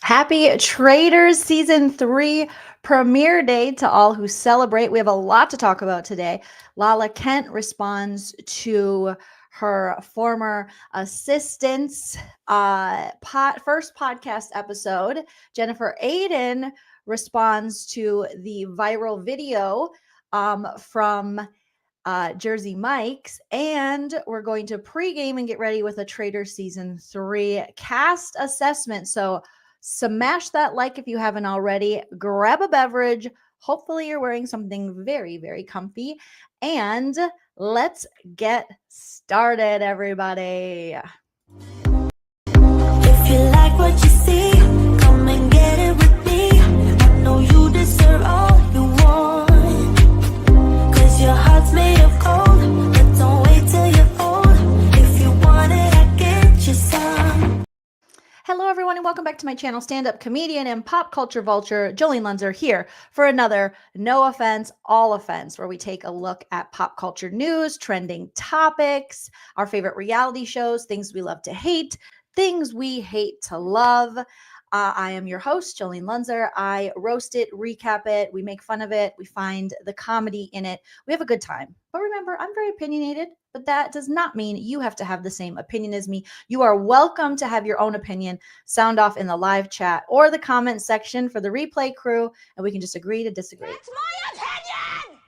Happy Traitors Season 3 premiere day to all who celebrate. We have a lot to talk about today. Lala Kent responds to her former assistant's first podcast episode. Jennifer Aydin responds to the viral video from Jersey Mike's, and we're going to pregame and get ready with a Trader Season 3 cast assessment. So smash that like if you haven't already. Grab a beverage. Hopefully you're wearing something very, very comfy. And let's get started, everybody. If you like what you see, come and get it with me. I know you deserve all you want. Cause your heart's made of gold, but don't wait till you're old. If you want it, I get you some. Hello, everyone, and welcome back to my channel, stand-up comedian and pop culture vulture, Joleen Lunzer, here for another No Offense, All Offense, where we take a look at pop culture news, trending topics, our favorite reality shows, things we love to hate, things we hate to love. I am your host, Joleen Lunzer. I roast it, recap it, we make fun of it, we find the comedy in it. We have a good time. But remember, I'm very opinionated, but that does not mean you have to have the same opinion as me. You are welcome to have your own opinion. Sound off in the live chat or the comment section for the replay crew, and we can just agree to disagree. That's my opinion!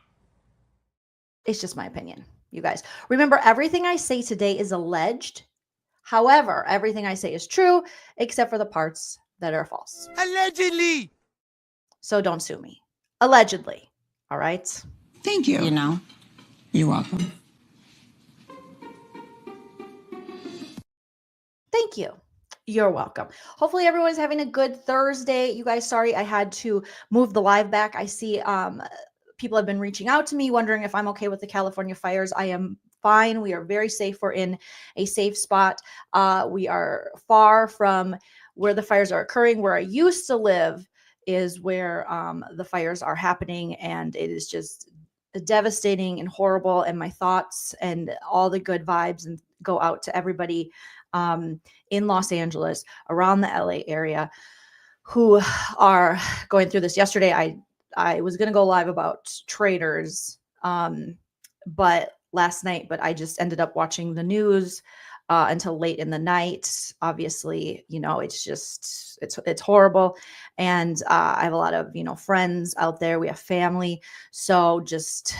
It's just my opinion, you guys. Remember, everything I say today is alleged. However, everything I say is true, except for the parts that are false. Allegedly. So don't sue me. Allegedly. All right? Thank you. You're welcome. Thank you. You're welcome. Hopefully everyone's having a good Thursday. You guys, sorry I had to move the live back. I see people have been reaching out to me wondering if I'm okay with the California fires. I am fine. We are very safe. We're in a safe spot. We are far from where the fires are occurring. Where I used to live is where the fires are happening, and it is just devastating and horrible. And my thoughts and all the good vibes and go out to everybody in Los Angeles, around the LA area, who are going through this. Yesterday, I was going to go live about Traitors, but last night, but I just ended up watching the news until late in the night. Obviously, it's horrible. And I have a lot of, friends out there. We have family. So just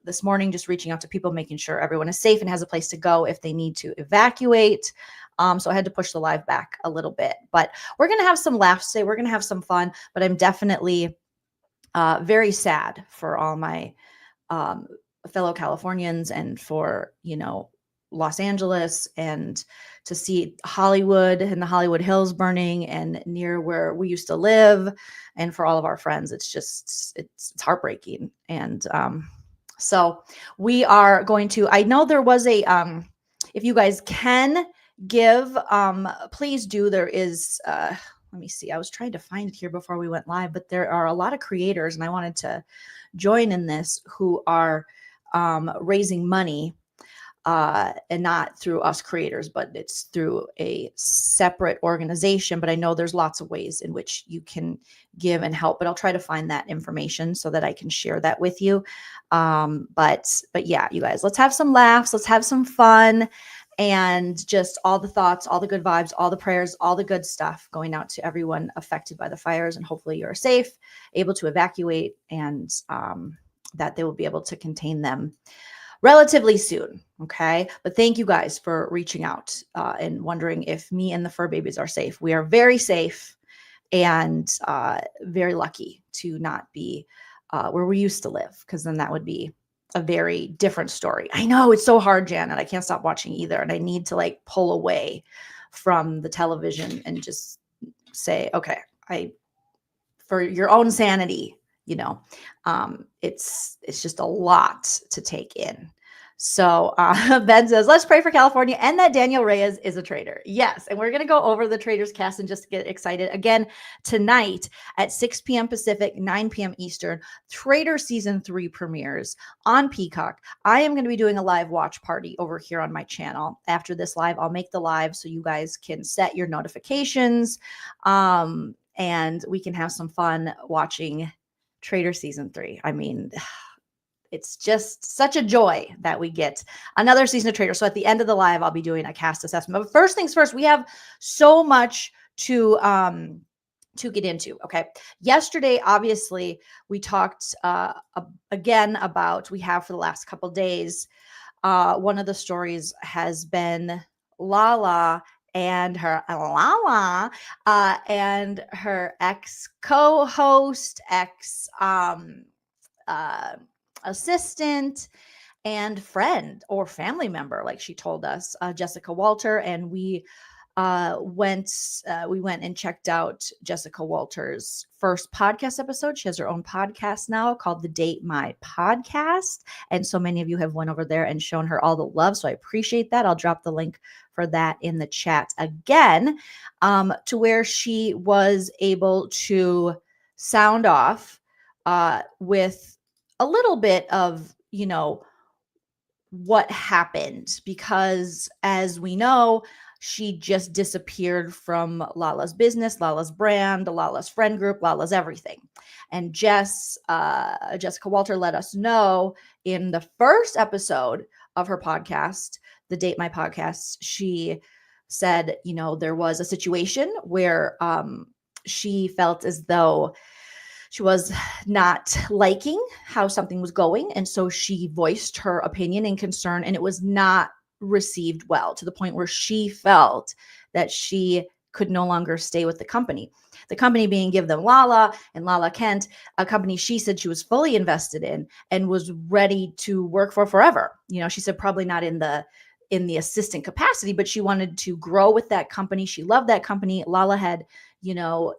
this morning, just reaching out to people, making sure everyone is safe and has a place to go if they need to evacuate. So I had to push the live back a little bit, but we're going to have some laughs today. We're going to have some fun, but I'm definitely very sad for all my fellow Californians and for, Los Angeles, and to see Hollywood and the Hollywood Hills burning and near where we used to live, and for all of our friends. It's heartbreaking. And so we are going to, I know there was a, if you guys can give, please do. There is, let me see. I was trying to find it here before we went live, but there are a lot of creators, and I wanted to join in this, who are raising money, and not through us creators, but it's through a separate organization. But I know there's lots of ways in which you can give and help, but I'll try to find that information so that I can share that with you. But yeah, you guys, let's have some laughs. Let's have some fun. And just all the thoughts, all the good vibes, all the prayers, all the good stuff going out to everyone affected by the fires. And hopefully you're safe, able to evacuate, and that they will be able to contain them relatively soon. Okay. But thank you guys for reaching out and wondering if me and the fur babies are safe. We are very safe, and very lucky to not be where we used to live, because then that would be a very different story. I know it's so hard, Janet. I can't stop watching either. And I need to pull away from the television and just say, okay, for your own sanity, it's just a lot to take in. So Ben says, let's pray for California and that Daniel Reyes is a traitor. Yes. And we're going to go over the Traitors cast and just get excited. Again, tonight at 6 p.m. Pacific, 9 p.m. Eastern, Traitor Season 3 premieres on Peacock. I am going to be doing a live watch party over here on my channel. After this live, I'll make the live so you guys can set your notifications and we can have some fun watching Traitor Season 3. I mean, it's just such a joy that we get another season of Traitors. So at the end of the live, I'll be doing a cast assessment. But first things first, we have so much to get into. Okay. Yesterday, obviously, we talked again about, we have for the last couple of days, one of the stories has been Lala and her ex co-host, ex assistant and friend or family member, like she told us, Jessica Walter. And we went and checked out Jessica Walter's first podcast episode. She has her own podcast now called The Date My Podcast. And so many of you have went over there and shown her all the love. So I appreciate that. I'll drop the link for that in the chat again, to where she was able to sound off with a little bit of, what happened, because as we know, she just disappeared from Lala's business, Lala's brand, Lala's friend group, Lala's everything. And Jessica Walter let us know in the first episode of her podcast, The Date My Podcast, she said, there was a situation where she felt as though she was not liking how something was going. And so she voiced her opinion and concern, and it was not received well, to the point where she felt that she could no longer stay with the company. The company being Give Them Lala and Lala Kent, a company she said she was fully invested in and was ready to work for forever. She said probably not in the assistant capacity, but she wanted to grow with that company. She loved that company. Lala had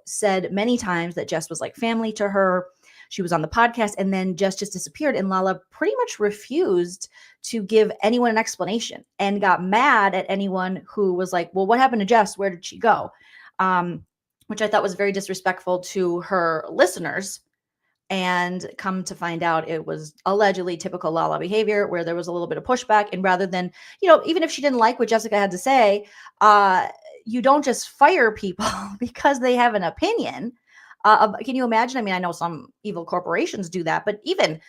said many times that Jess was like family to her. She was on the podcast, and then Jess just disappeared. And Lala pretty much refused to give anyone an explanation and got mad at anyone who was like, well, what happened to Jess? Where did she go? Which I thought was very disrespectful to her listeners. And come to find out, it was allegedly typical Lala behavior, where there was a little bit of pushback. And rather than, even if she didn't like what Jessica had to say, you don't just fire people because they have an opinion. Can you imagine? I mean, I know some evil corporations do that, but even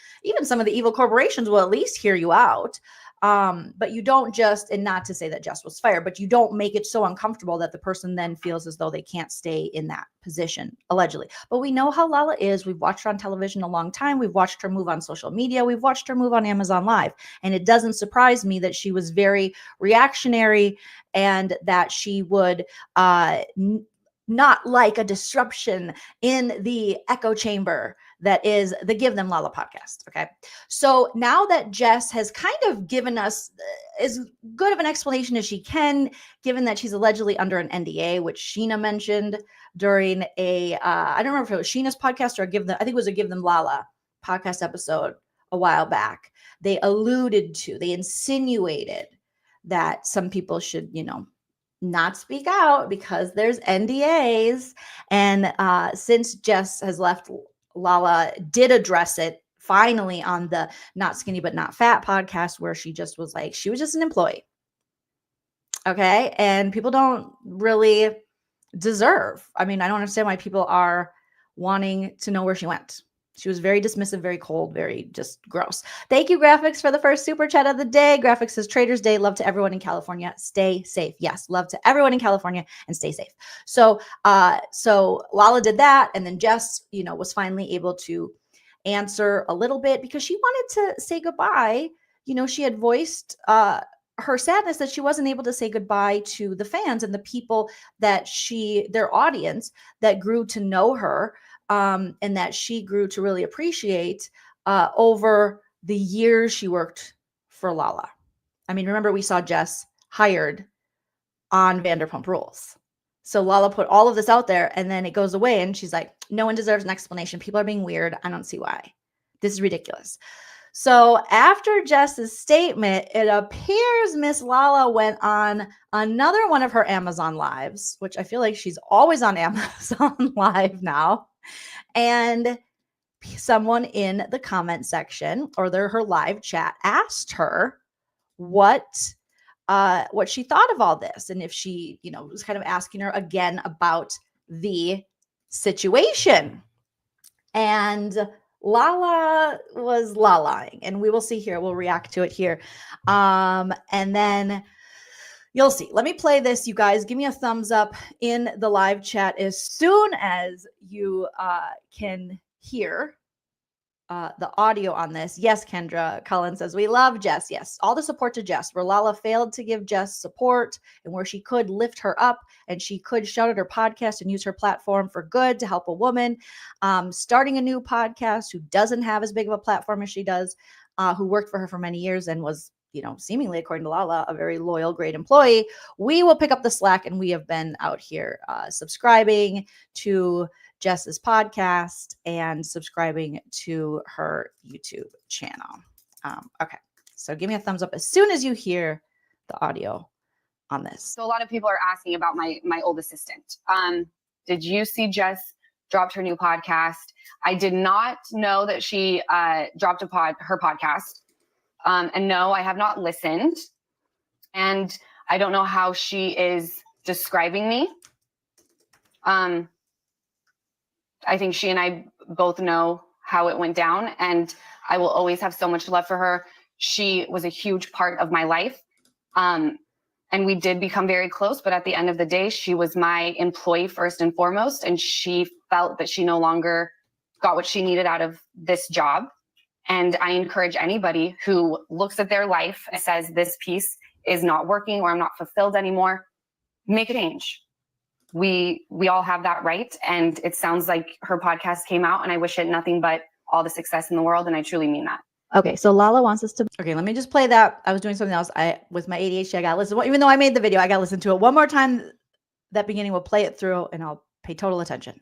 some of the evil corporations will at least hear you out. But you don't just, and not to say that Jess was fired, but you don't make it so uncomfortable that the person then feels as though they can't stay in that position, allegedly. But we know how Lala is. We've watched her on television a long time. We've watched her move on social media. We've watched her move on Amazon Live. And it doesn't surprise me that she was very reactionary and that she would not like a disruption in the echo chamber that is the Give Them Lala podcast. Okay. So now that Jess has kind of given us as good of an explanation as she can, given that she's allegedly under an NDA, which Sheena mentioned during I don't remember if it was Sheena's podcast or I think it was a Give Them Lala podcast episode a while back. They insinuated that some people should, not speak out because there's NDAs. And since Jess has left, Lala did address it finally on the Not Skinny But Not Fat podcast, where she just was like, she was just an employee. Okay. And people don't really deserve. I mean, I don't understand why people are wanting to know where she went. She was very dismissive, very cold, very just gross. Thank you, Graphics, for the first super chat of the day. Graphics says, Traitors Day, love to everyone in California. Stay safe. Yes, love to everyone in California and stay safe. So Lala did that. And then Jess, was finally able to answer a little bit because she wanted to say goodbye. She had voiced her sadness that she wasn't able to say goodbye to the fans and the people that their audience that grew to know her. And that she grew to really appreciate over the years she worked for Lala. I mean, remember we saw Jess hired on Vanderpump Rules. So Lala put all of this out there and then it goes away and she's like, no one deserves an explanation. People are being weird. I don't see why. This is ridiculous. So after Jess's statement, it appears Miss Lala went on another one of her Amazon lives, which I feel like she's always on Amazon Live now. And someone in the comment section or her live chat asked her what she thought of all this, and if she, was kind of asking her again about the situation. And Lala was la-laing, and we will see here. We'll react to it here. And then you'll see. Let me play this, you guys. Give me a thumbs up in the live chat as soon as you can hear the audio on this. Yes, Kendra Cullen says, we love Jess. Yes, all the support to Jess. Where Lala failed to give Jess support and where she could lift her up and she could shout at her podcast and use her platform for good to help a woman starting a new podcast who doesn't have as big of a platform as she does, who worked for her for many years and was, seemingly, according to Lala, a very loyal, great employee. We will pick up the slack, and we have been out here subscribing to Jess's podcast and subscribing to her YouTube channel. Okay, so give me a thumbs up as soon as you hear the audio on this. So a lot of people are asking about my old assistant. Did you see Jess dropped her new podcast? I did not know that she dropped her podcast. And no, I have not listened. And I don't know how she is describing me. I think she and I both know how it went down, and I will always have so much love for her. She was a huge part of my life. And we did become very close, but at the end of the day, she was my employee first and foremost, and she felt that she no longer got what she needed out of this job. And I encourage anybody who looks at their life and says, this piece is not working or I'm not fulfilled anymore, make a change. We all have that right. And it sounds like her podcast came out, and I wish it nothing but all the success in the world. And I truly mean that. Okay, so Lala wants us to. Okay, let me just play that. I was doing something else. With my ADHD, I got to listen. Even though I made the video, I got to listen to it one more time. That beginning, we'll play it through, and I'll pay total attention.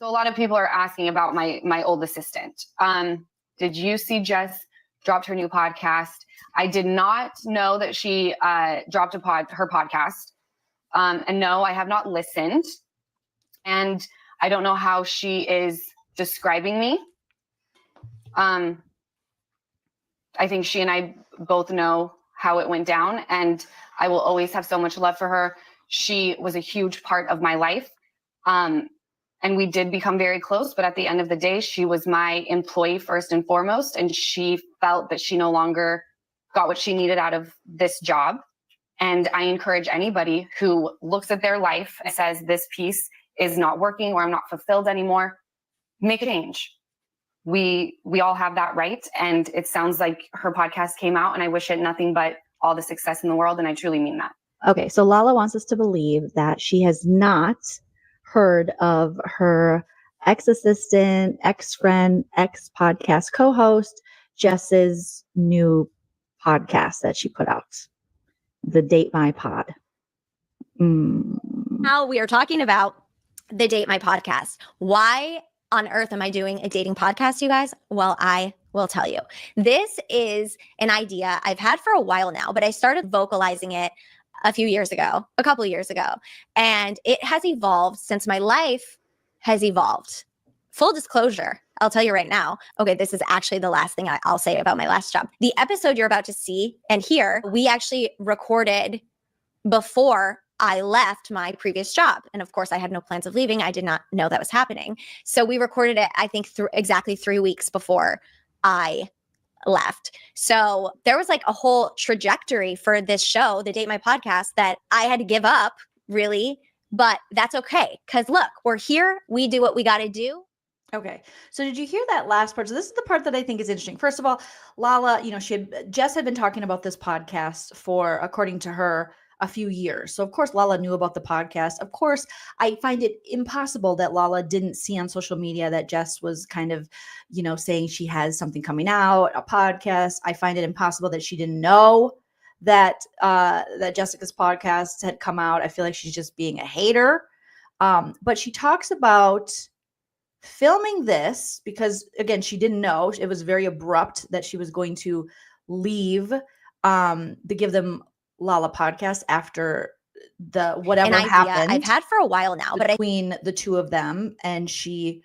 So a lot of people are asking about my old assistant. Did you see Jess dropped her new podcast? I did not know that she dropped her podcast. And no, I have not listened. And I don't know how she is describing me. I think she and I both know how it went down, and I will always have so much love for her. She was a huge part of my life. And we did become very close, but at the end of the day, she was my employee first and foremost, and she felt that she no longer got what she needed out of this job. And I encourage anybody who looks at their life and says, this piece is not working or I'm not fulfilled anymore, make a change. We all have that right. And it sounds like her podcast came out, and I wish it nothing but all the success in the world. And I truly mean that. Okay, so Lala wants us to believe that she has not heard of her ex-assistant, ex-friend, ex-podcast co-host, Jess's new podcast that she put out, the Date My Pod. Now we are talking about the Date My Podcast. Why on earth am I doing a dating podcast, you guys? Well, I will tell you. This is an idea I've had for a while now, but I started vocalizing it a couple of years ago. And it has evolved since my life has evolved. Full disclosure, I'll tell you right now. Okay, this is actually the last thing I'll say about my last job. The episode you're about to see and hear, we actually recorded before I left my previous job. And of course, I had no plans of leaving. I did not know that was happening. So we recorded it, I think, exactly 3 weeks before I left. So there was like a whole trajectory for this show, the Date My Podcast, that I had to give up, really. But that's okay. Because look, we're here. We do what we got to do. Okay. So did you hear that last part? So this is the part that I think is interesting. First of all, Lala, Jess had been talking about this podcast for, according to her, a few years. So of course, Lala knew about the podcast. Of course, I find it impossible that Lala didn't see on social media that Jess was kind of, saying she has something coming out, a podcast. I find it impossible that she didn't know that that Jessica's podcast had come out. I feel like she's just being a hater. But she talks about filming this because, again, she didn't know. It was very abrupt that she was going to leave the Give Them Lala podcast after the whatever An idea happened I've had for a while now, but between the two of them, and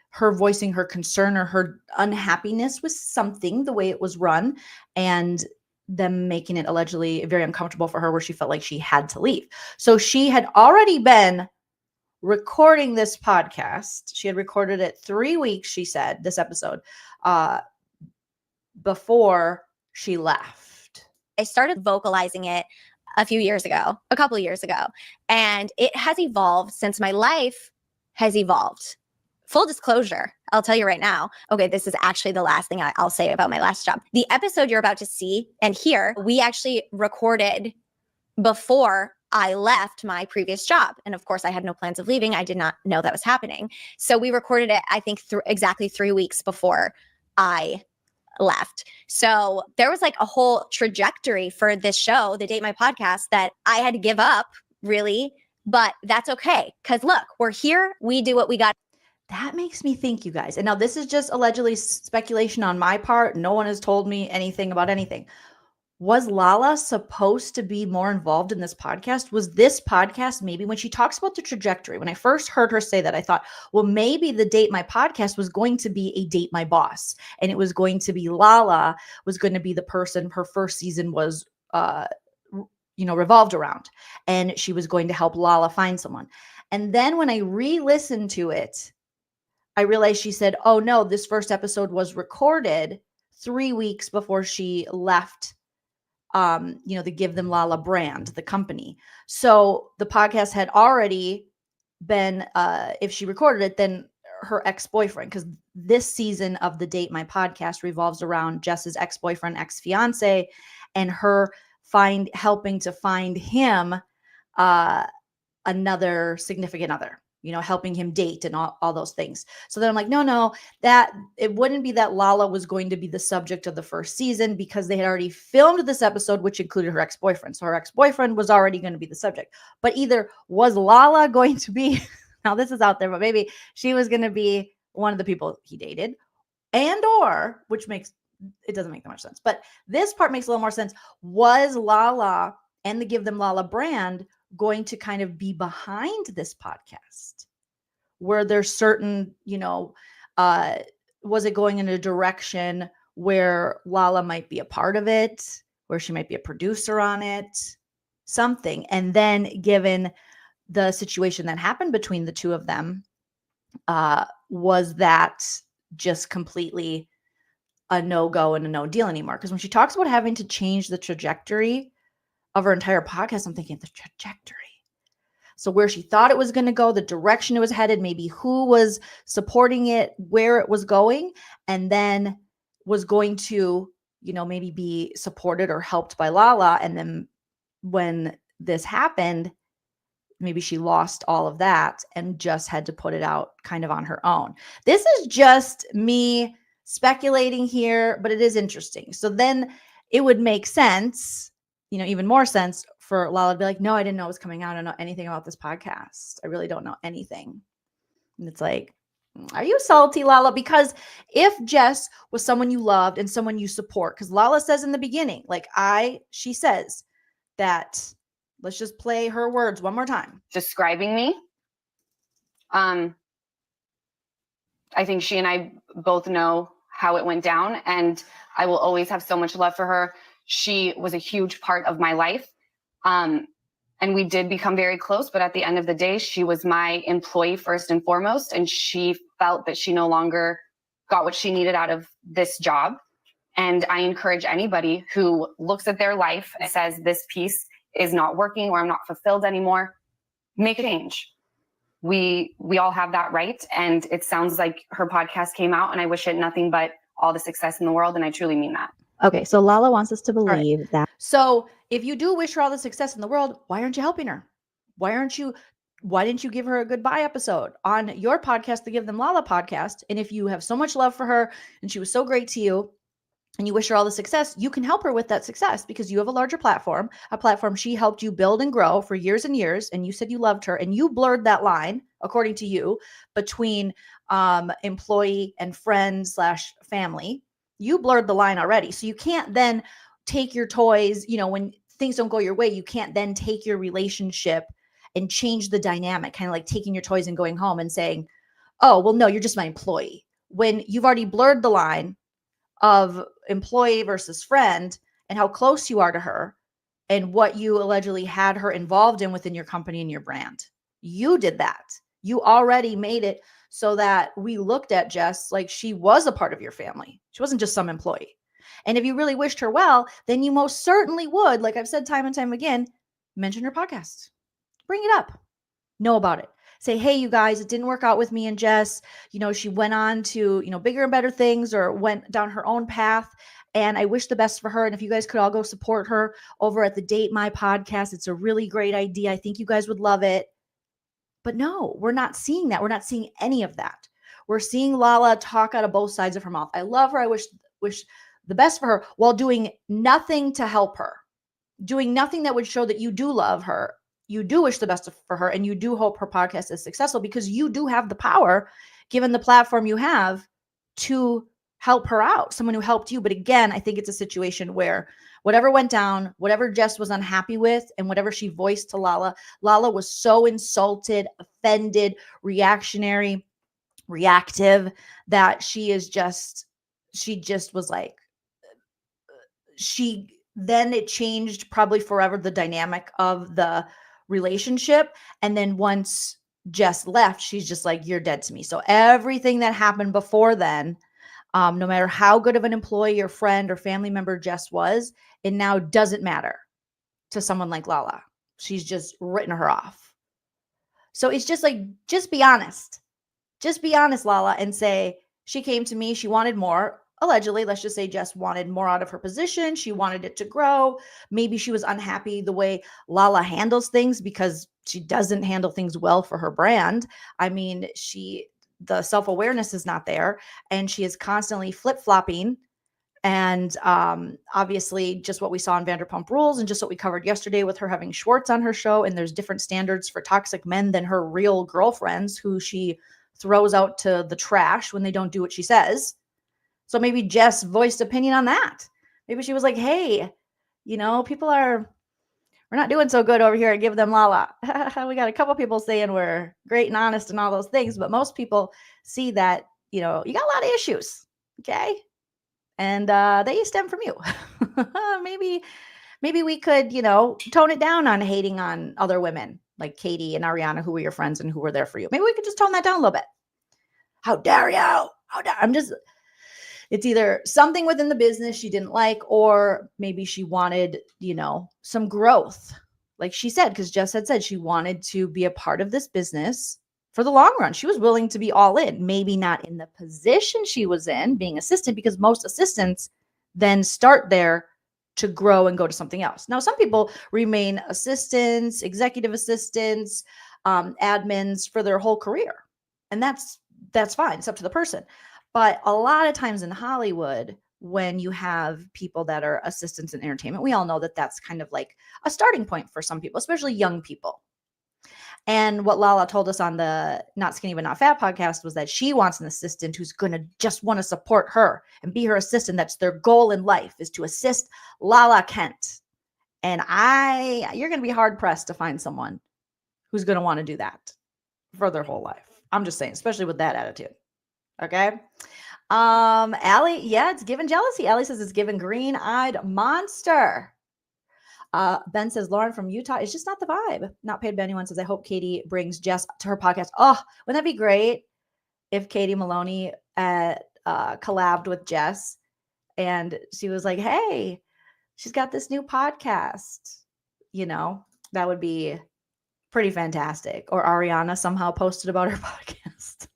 her voicing her concern or her unhappiness with something, the way it was run, and them making it allegedly very uncomfortable for her, where she felt like she had to leave. So she had already been recording this podcast. She had recorded it 3 weeks, she said, this episode, before she left. I started vocalizing it a couple of years ago, and it has evolved since my life has evolved. Full disclosure, I'll tell you right now. Okay, this is actually the last thing I'll say about my last job. The episode you're about to see and hear, we actually recorded before I left my previous job. And of course, I had no plans of leaving. I did not know that was happening. So we recorded it, I think, exactly 3 weeks before I left. So there was like a whole trajectory for this show, the Date My Podcast, that I had to give up, really. But that's okay. Because look, we're here. We do what we got. That makes me think, you guys. And now this is just allegedly speculation on my part. No one has told me anything about anything. Was Lala supposed to be more involved in this podcast? Was this podcast, maybe when she talks about the trajectory, when I first heard her say that, I thought, well, maybe the Date My Podcast was going to be a Date My Boss. And it was going to be Lala was going to be the person her first season was, revolved around. And she was going to help Lala find someone. And then when I re-listened to it, I realized she said, oh no, this first episode was recorded 3 weeks before she left the Give Them Lala brand, the company. So the podcast had already been, if she recorded it, then her ex-boyfriend, because this season of the Date My Podcast revolves around Jess's ex-boyfriend, ex-fiance, and her helping to find him another significant other, helping him date and all those things. So then I'm like, no, that it wouldn't be that Lala was going to be the subject of the first season, because they had already filmed this episode, which included her ex-boyfriend. So her ex-boyfriend was already going to be the subject. But either was Lala going to be, now this is out there, but maybe she was going to be one of the people he dated, which it doesn't make that much sense. But this part makes a little more sense. Was Lala and the Give Them Lala brand going to kind of be behind this podcast? Were there certain, was it going in a direction where Lala might be a part of it, where she might be a producer on it, something? And then given the situation that happened between the two of them, was that just completely a no-go and a no deal anymore? Because when she talks about having to change the trajectory of her entire podcast, I'm thinking the trajectory. So where she thought it was going to go, the direction it was headed, maybe who was supporting it, where it was going, and then was going to, maybe be supported or helped by Lala. And then when this happened, maybe she lost all of that and just had to put it out kind of on her own. This is just me speculating here, but it is interesting. So then it would make sense, even more sense for Lala to be like, no, I didn't know it was coming out. I don't know anything about this podcast. I really don't know anything. And it's like, are you salty, Lala? Because if Jess was someone you loved and someone you support, because Lala says in the beginning, she says that, let's just play her words one more time. Describing me. I think she and I both know how it went down, and I will always have so much love for her. She was a huge part of my life. And we did become very close, but at the end of the day, she was my employee first and foremost. And she felt that she no longer got what she needed out of this job. And I encourage anybody who looks at their life and says, this piece is not working or I'm not fulfilled anymore, make a change. We all have that right. And it sounds like her podcast came out, and I wish it nothing but all the success in the world. And I truly mean that. Okay, so Lala wants us to believe that. So if you do wish her all the success in the world, why aren't you helping her? Why didn't you give her a goodbye episode on your podcast, the Give Them Lala podcast? And if you have so much love for her and she was so great to you and you wish her all the success, you can help her with that success because you have a larger platform, a platform she helped you build and grow for years and years. And you said you loved her and you blurred that line. according to you, between employee and friend / family, you blurred the line already. So you can't then take your toys, when things don't go your way, you can't then take your relationship and change the dynamic, kind of like taking your toys and going home and saying, oh, well, no, you're just my employee. When you've already blurred the line of employee versus friend and how close you are to her and what you allegedly had her involved in within your company and your brand. You did that. You already made it so that we looked at Jess like she was a part of your family. She wasn't just some employee. And if you really wished her well, then you most certainly would, like I've said time and time again, mention her podcast. Bring it up. Know about it. Say, hey, you guys, it didn't work out with me and Jess. She went on to, bigger and better things or went down her own path. And I wish the best for her. And if you guys could all go support her over at the Date My podcast, it's a really great idea. I think you guys would love it. But no, we're not seeing that. We're not seeing any of that. We're seeing Lala talk out of both sides of her mouth. I love her. I wish the best for her while doing nothing to help her, doing nothing that would show that you do love her. You do wish the best for her, and you do hope her podcast is successful because you do have the power, given the platform you have, to help her out, someone who helped you. But again, I think it's a situation where whatever went down, whatever Jess was unhappy with, and whatever she voiced to Lala was so insulted, offended, reactionary, reactive, that she just was like, then it changed probably forever the dynamic of the relationship. And then once Jess left, she's just like, you're dead to me. So everything that happened before then, no matter how good of an employee or friend or family member Jess was, it now doesn't matter to someone like Lala. She's just written her off. So it's just like, just be honest. Just be honest, Lala, and say, she came to me, she wanted more. Allegedly, let's just say Jess wanted more out of her position. She wanted it to grow. Maybe she was unhappy the way Lala handles things because she doesn't handle things well for her brand. I mean, the self-awareness is not there, and she is constantly flip-flopping. And obviously, just what we saw in Vanderpump Rules and just what we covered yesterday with her having Schwartz on her show, and there's different standards for toxic men than her real girlfriends who she throws out to the trash when they don't do what she says. So maybe Jess voiced opinion on that. Maybe she was like, hey, we're not doing so good over here at Give Them Lala. We got a couple people saying we're great and honest and all those things, but most people see that, you got a lot of issues. Okay. And they stem from you. Maybe we could, tone it down on hating on other women like Katie and Ariana, who were your friends and who were there for you. Maybe we could just tone that down a little bit. How dare you? How dare it's either something within the business she didn't like, or maybe she wanted, some growth. Like she said, because Jess had said she wanted to be a part of this business for the long run. She was willing to be all in, maybe not in the position she was in, being assistant, because most assistants then start there to grow and go to something else. Now, some people remain assistants, executive assistants, admins for their whole career. And that's fine. It's up to the person. But a lot of times in Hollywood, when you have people that are assistants in entertainment, we all know that that's kind of like a starting point for some people, especially young people. And what Lala told us on the Not Skinny But Not Fat podcast was that she wants an assistant who's going to just want to support her and be her assistant. That's their goal in life, is to assist Lala Kent. And you're going to be hard pressed to find someone who's going to want to do that for their whole life. I'm just saying, especially with that attitude. Okay. Allie, yeah, it's given jealousy. Allie says it's given green-eyed monster. Ben says Lauren from Utah, it's just not the vibe. Not paid by anyone says, I hope Katie brings Jess to her podcast. Oh, wouldn't that be great if Katie Maloney collabed with Jess and she was like, hey, she's got this new podcast. That would be pretty fantastic. Or Ariana somehow posted about her podcast.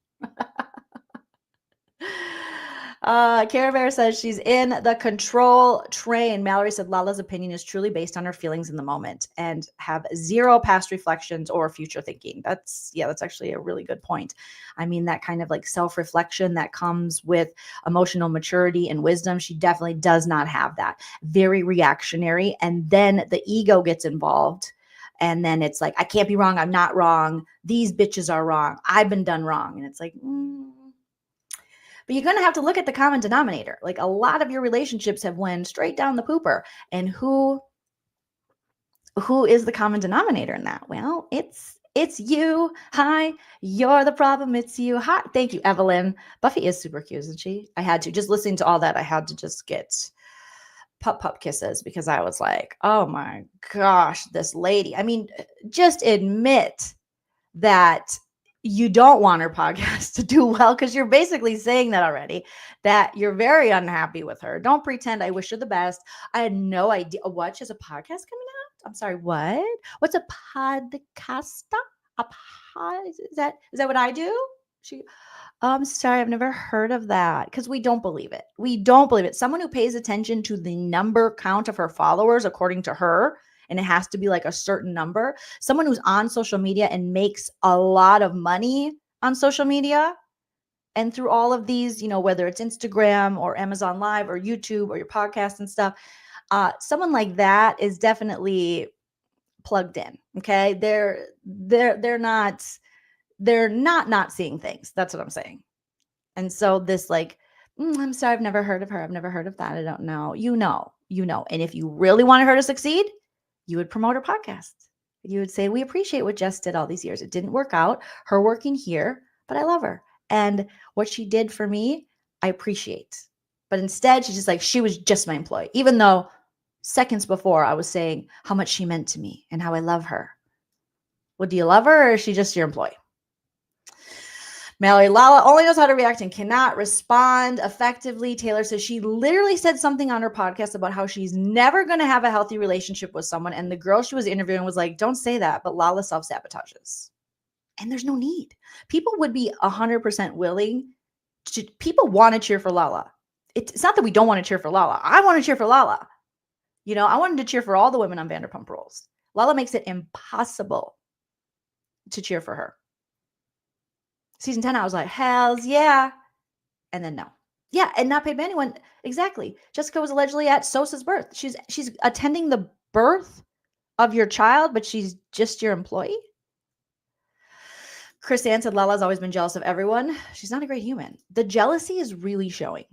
Cara Bear says she's in the control train. Mallory said Lala's opinion is truly based on her feelings in the moment and have zero past reflections or future thinking. That's actually a really good point. I mean, that kind of like self-reflection that comes with emotional maturity and wisdom, she definitely does not have that. Very reactionary. And then the ego gets involved And then it's like, I can't be wrong. I'm not wrong. These bitches are wrong. I've been done wrong. And it's like, but you're going to have to look at the common denominator. Like a lot of your relationships have went straight down the pooper. And who is the common denominator in that? Well, it's you. Hi, you're the problem. It's you. Hi. Thank you, Evelyn. Buffy is super cute, isn't she? I had to, just listening to all that, I had to just get pup kisses because I was like, oh my gosh, this lady. I mean, just admit that you don't want her podcast to do well, because you're basically saying that already, that you're very unhappy with her. Don't pretend. I wish her the best. I had no idea. What? She has a podcast coming out? I'm sorry, what? What's a podcast? A pod? Is that what I do? I'm sorry, I've never heard of that, because we don't believe it. We don't believe it. Someone who pays attention to the number count of her followers, according to her, and it has to be like a certain number. Someone who's on social media and makes a lot of money on social media and through all of these, whether it's Instagram or Amazon Live or YouTube or your podcast and stuff, someone like that is definitely plugged in. Okay, they're not seeing things. That's what I'm saying. And so this like, I'm sorry, I've never heard of her. I've never heard of that. I don't know. You know. And if you really wanted her to succeed, you would promote her podcast. You would say, we appreciate what Jess did all these years. It didn't work out, her working here, but I love her. And what she did for me, I appreciate. But instead, she's just like, she was just my employee, even though seconds before I was saying how much she meant to me and how I love her. Well, do you love her, or is she just your employee? Mallory, Lala only knows how to react and cannot respond effectively. Taylor says she literally said something on her podcast about how she's never going to have a healthy relationship with someone. And the girl she was interviewing was like, don't say that. But Lala self-sabotages. And there's no need. People would be 100% willing to, people want to cheer for Lala. It's not that we don't want to cheer for Lala. I want to cheer for Lala. I wanted to cheer for all the women on Vanderpump Rules. Lala makes it impossible to cheer for her. Season 10, I was like, hells yeah. And then no. Yeah, and not paid by anyone. Exactly. Jessica was allegedly at Sosa's birth. She's attending the birth of your child, but she's just your employee. Chris Ann said Lala's always been jealous of everyone. She's not a great human. The jealousy is really showing.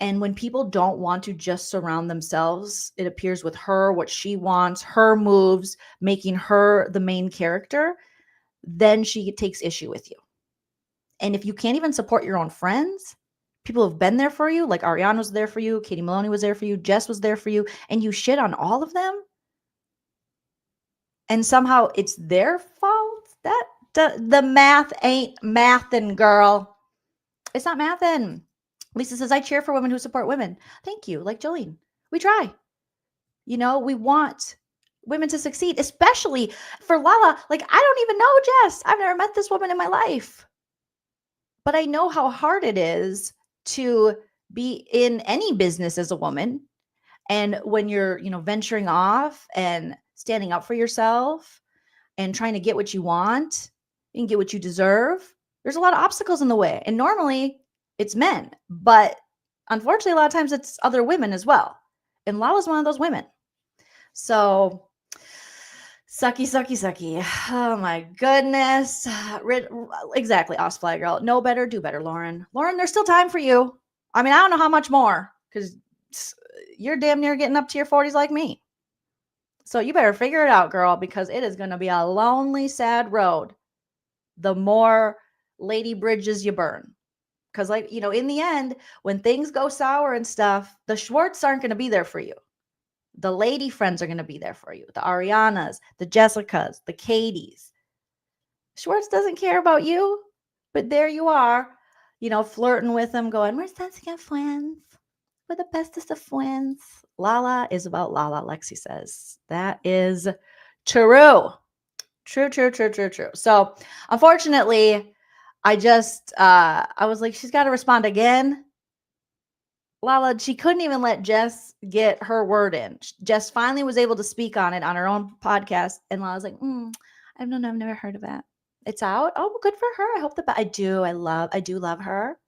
And when people don't want to just surround themselves, it appears with her, what she wants, her moves, making her the main character, then she takes issue with you. And if you can't even support your own friends, people have been there for you, like Ariana was there for you, Katie Maloney was there for you, Jess was there for you, and you shit on all of them, and somehow it's their fault, that the math ain't mathin', girl. It's not mathin'. Lisa says, I cheer for women who support women. Thank you. Like Joleen. We try. We want women to succeed, especially for Lala. Like, I don't even know Jess. I've never met this woman in my life. But I know how hard it is to be in any business as a woman. And when you're, venturing off and standing up for yourself and trying to get what you want and get what you deserve, there's a lot of obstacles in the way. And normally it's men, but unfortunately, a lot of times it's other women as well. And Lala's one of those women. So sucky. Oh my goodness. Exactly. Osfly girl. Know better, do better, Lauren. Lauren, there's still time for you. I mean, I don't know how much more, because you're damn near getting up to your 40s like me. So you better figure it out, girl, because it is going to be a lonely, sad road the more lady bridges you burn. Because in the end, when things go sour and stuff, the Schwartz aren't going to be there for you. The lady friends are going to be there for you. The Arianas, the Jessicas, the Katies. Schwartz doesn't care about you, but there you are, flirting with them, going, we're such good friends. We're the bestest of friends. Lala is about Lala, Lexi says. That is true. True. So, unfortunately, I was like, she's got to respond again. Lala, she couldn't even let Jess get her word in. Jess finally was able to speak on it on her own podcast. And Lala's like, I don't know. I've never heard of that. It's out. Oh, good for her. I hope I do love her.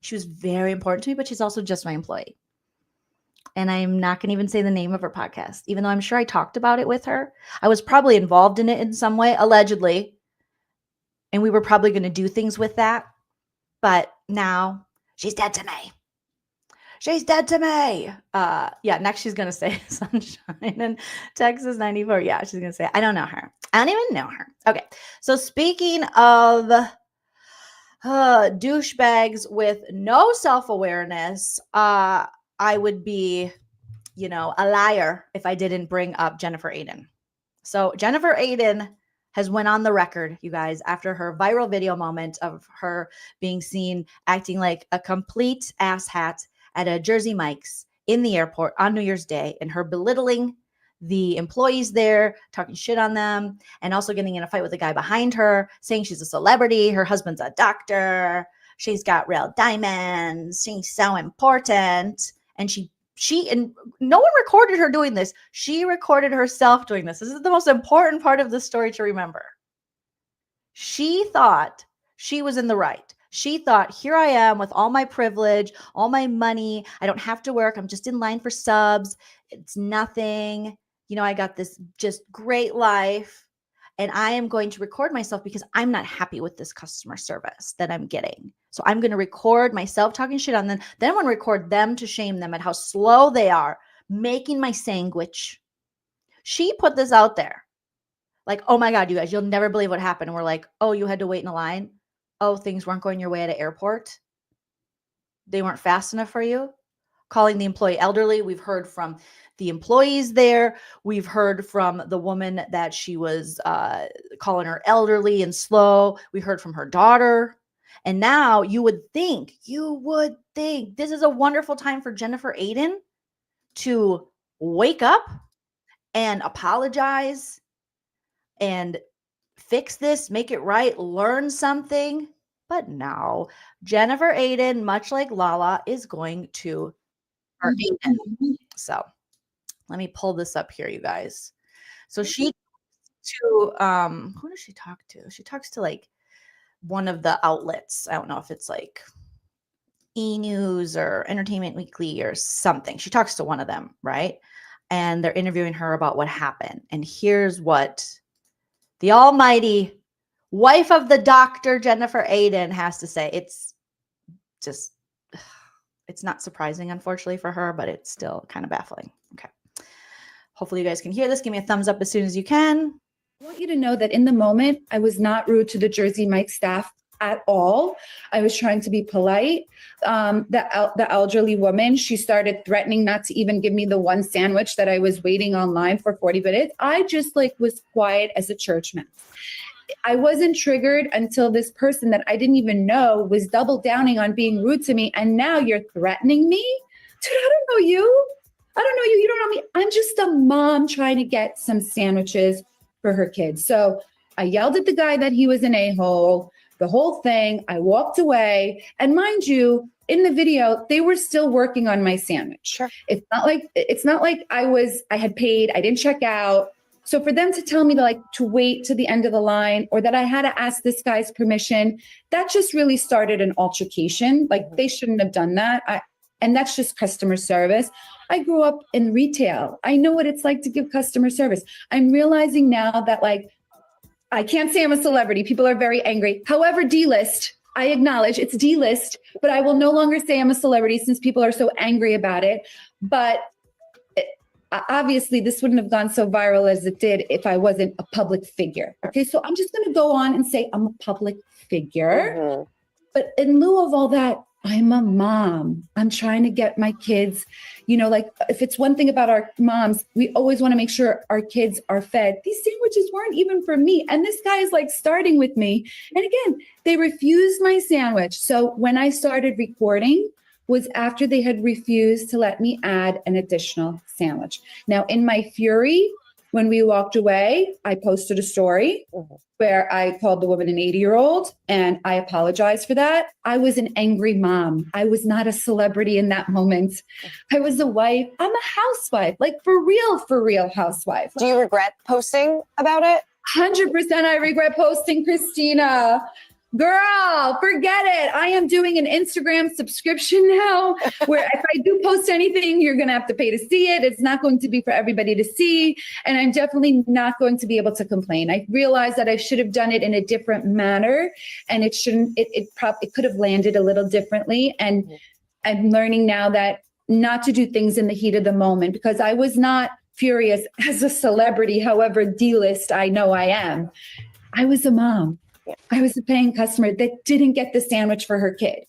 She was very important to me, but she's also just my employee. And I'm not going to even say the name of her podcast, even though I'm sure I talked about it with her. I was probably involved in it in some way, allegedly. And we were probably going to do things with that. But now she's dead to me. She's dead to me. Yeah, next she's going to say Sunshine in Texas 94. Yeah, she's going to say, I don't know her. I don't even know her. Okay. So speaking of douchebags with no self-awareness, I would be, a liar if I didn't bring up Jennifer Aydin. So Jennifer Aydin has went on the record, you guys, after her viral video moment of her being seen acting like a complete asshat at a Jersey Mike's in the airport on New Year's Day, and her belittling the employees there, talking shit on them, and also getting in a fight with the guy behind her, saying she's a celebrity, her husband's a doctor, she's got real diamonds, she's so important. And she and no one recorded her doing this. She recorded herself doing this. This is the most important part of the story to remember. She thought she was in the right. She thought, here I am with all my privilege, all my money. I don't have to work. I'm just in line for subs. It's nothing. I got this just great life. And I am going to record myself because I'm not happy with this customer service that I'm getting. So I'm going to record myself talking shit on them. Then I'm going to record them to shame them at how slow they are making my sandwich. She put this out there. Like, oh my God, you guys, you'll never believe what happened. And we're like, oh, you had to wait in a line. Oh, things weren't going your way at an airport. They weren't fast enough for you. Calling the employee elderly. We've heard from the employees there. We've heard from the woman that she was calling her elderly and slow. We heard from her daughter. And now you would think this is a wonderful time for Jennifer Aydin to wake up and apologize and fix this, make it right, learn something. But no, Jennifer Aydin, much like Lala, is going to her Aydin. So let me pull this up here, you guys. So she to who does she talk to? She talks to like one of the outlets. I don't know if it's like E! News or Entertainment Weekly or something. She talks to one of them, right? And they're interviewing her about what happened. And here's what the almighty wife of the doctor, Jennifer Aydin, has to say. It's just, it's not surprising, unfortunately, for her, but it's still kind of baffling. Okay. Hopefully you guys can hear this. Give me a thumbs up as soon as you can. I want you to know that in the moment, I was not rude to the Jersey Mike staff at all. I was trying to be polite. The elderly woman, she started threatening not to even give me the one sandwich that I was waiting online for 40 minutes. I just was quiet as a church mouse. I wasn't triggered until this person that I didn't even know was double downing on being rude to me. And now you're threatening me? Dude, I don't know you. I don't know you. You don't know me. I'm just a mom trying to get some sandwiches for her kids. So I yelled at the guy that he was an a-hole, the whole thing. I walked away. And mind you, in the video, they were still working on my sandwich. Sure. It's not like I had paid, I didn't check out. So for them to tell me to wait to the end of the line, or that I had to ask this guy's permission, that just really started an altercation. They shouldn't have done that. And that's just customer service. I grew up in retail. I know what it's like to give customer service. I'm realizing now that I can't say I'm a celebrity. People are very angry. However, D-list, I acknowledge it's D-list, but I will no longer say I'm a celebrity since people are so angry about it. But obviously this wouldn't have gone so viral as it did if I wasn't a public figure. Okay, so I'm just going to go on and say I'm a public figure. Mm-hmm. But in lieu of all that, I'm a mom. I'm trying to get my kids, if it's one thing about our moms, we always want to make sure our kids are fed. These sandwiches weren't even for me. And this guy is starting with me. And again, they refused my sandwich. So when I started recording was after they had refused to let me add an additional sandwich. Now, in my fury, when we walked away, I posted a story where I called the woman an 80-year-old, and I apologized for that. I was an angry mom. I was not a celebrity in that moment. I was a wife. I'm a housewife, for real housewife. Do you regret posting about it? 100% I regret posting, Christina. Girl, forget it. I am doing an Instagram subscription now where if I do post anything, you're going to have to pay to see it. It's not going to be for everybody to see. And I'm definitely not going to be able to complain. I realized that I should have done it in a different manner, and it could have landed a little differently. And I'm learning now that not to do things in the heat of the moment, because I was not furious as a celebrity, however D-list I know I am. I was a mom. I was a paying customer that didn't get the sandwich for her kid.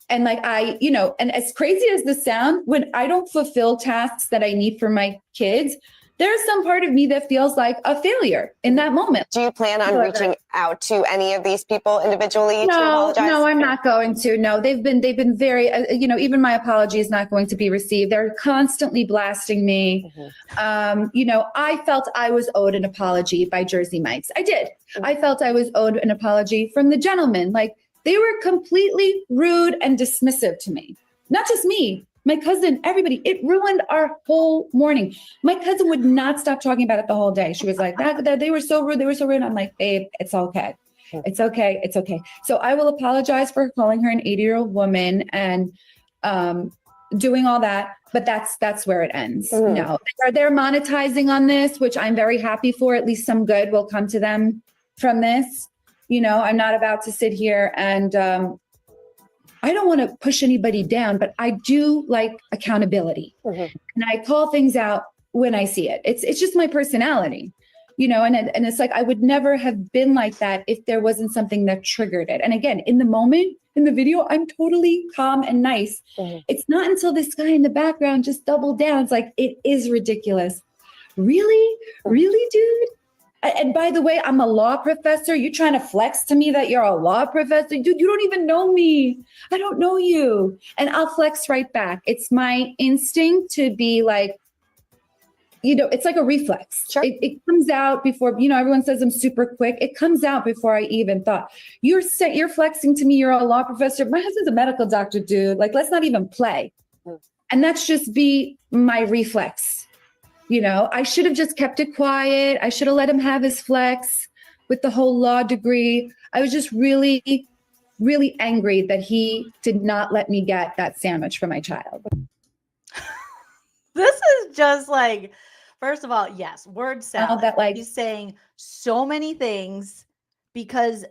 And like, and as crazy as this sounds, when I don't fulfill tasks that I need for my kids, there's some part of me that feels like a failure in that moment. Do you plan on reaching out to any of these people individually to apologize? No, I'm not going to. No, they've been very, even my apology is not going to be received. They're constantly blasting me. I felt I was owed an apology by Jersey Mike's. I did. I felt I was owed an apology from the gentleman. Like, they were completely rude and dismissive to me. Not just me. My cousin, everybody, it ruined our whole morning. My cousin would not stop talking about it the whole day. She was like, that they were so rude. They were so rude. I'm like, babe, it's okay. It's okay. It's okay. So I will apologize for calling her an 80-year-old woman and doing all that. But that's where it ends. No, they're monetizing on this, which I'm very happy for. At least some good will come to them from this. I'm not about to sit here and I don't want to push anybody down, but I do like accountability. And I call things out when I see it. It's just my personality, and it's like, I would never have been like that if there wasn't something that triggered it. And again, in the moment, in the video, I'm totally calm and nice. It's not until this guy in the background just doubled down. It's like, it is ridiculous. Really? Really, dude? And by the way, I'm a law professor. You're trying to flex to me that you're a law professor? Dude, you don't even know me. I don't know you. And I'll flex right back. It's my instinct to be like, it's like a reflex. Sure. It comes out before, everyone says I'm super quick. It comes out before I even thought. You're flexing to me. You're a law professor. My husband's a medical doctor, dude. Like, let's not even play. And that's just be my reflex. I should have just kept it quiet. I should have let him have his flex with the whole law degree. I was just really, really angry that he did not let me get that sandwich for my child. This is just like, first of all, yes, word salad. That, like, he's saying so many things because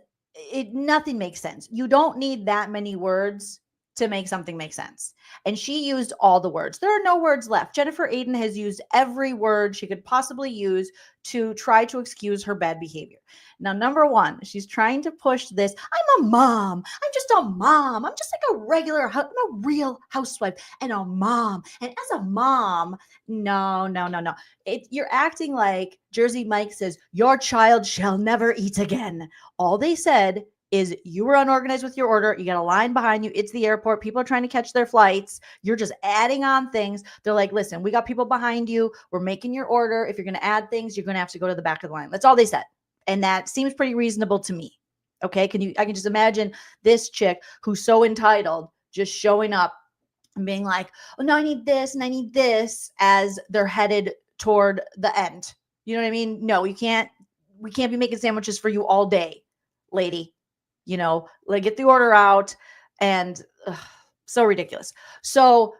nothing makes sense. You don't need that many words to make something make sense. And she used all the words. There are no words left. Jennifer Aydin has used every word she could possibly use to try to excuse her bad behavior. Now, number one, she's trying to push this. I'm a mom. I'm just a mom. I'm just like I'm a real housewife and a mom. And as a mom, no. You're acting like Jersey Mike says, your child shall never eat again. All they said is you were unorganized with your order. You got a line behind you. It's the airport. People are trying to catch their flights. You're just adding on things. They're like, listen, we got people behind you. We're making your order. If you're going to add things, you're going to have to go to the back of the line. That's all they said. And that seems pretty reasonable to me. Okay. I can just imagine this chick who's so entitled just showing up and being like, oh no, I need this and I need this as they're headed toward the end. You know what I mean? No, we can't be making sandwiches for you all day, lady. Like, get the order out. And so ridiculous. So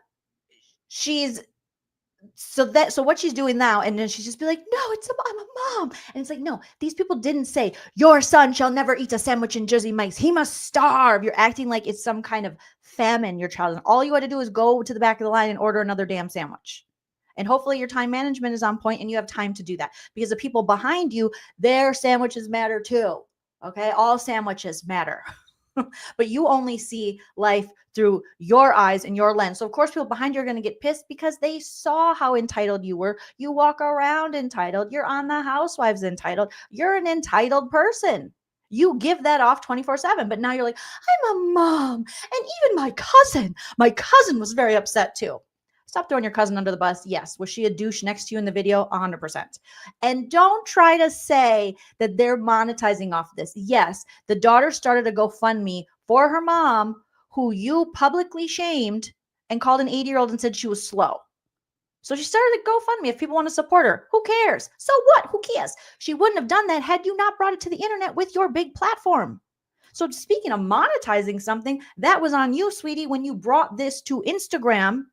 what she's doing now, and then she's just be like, no, I'm a mom. And it's like, no, these people didn't say your son shall never eat a sandwich in Jersey Mike's. He must starve. You're acting like it's some kind of famine, your child. And all you had to do is go to the back of the line and order another damn sandwich. And hopefully your time management is on point and you have time to do that, because the people behind you, their sandwiches matter too. Okay. All sandwiches matter, but you only see life through your eyes and your lens. So of course, people behind you are going to get pissed because they saw how entitled you were. You walk around entitled. You're on the Housewives entitled. You're an entitled person. You give that off 24/7, but now you're like, I'm a mom. And even my cousin was very upset too. Stop throwing your cousin under the bus. Yes. Was she a douche next to you in the video? 100%. And don't try to say that they're monetizing off this. Yes. The daughter started a GoFundMe for her mom, who you publicly shamed and called an 80-year-old and said she was slow. So she started a GoFundMe. If people want to support her, who cares? So what? Who cares? She wouldn't have done that had you not brought it to the internet with your big platform. So speaking of monetizing something, that was on you, sweetie, when you brought this to Instagram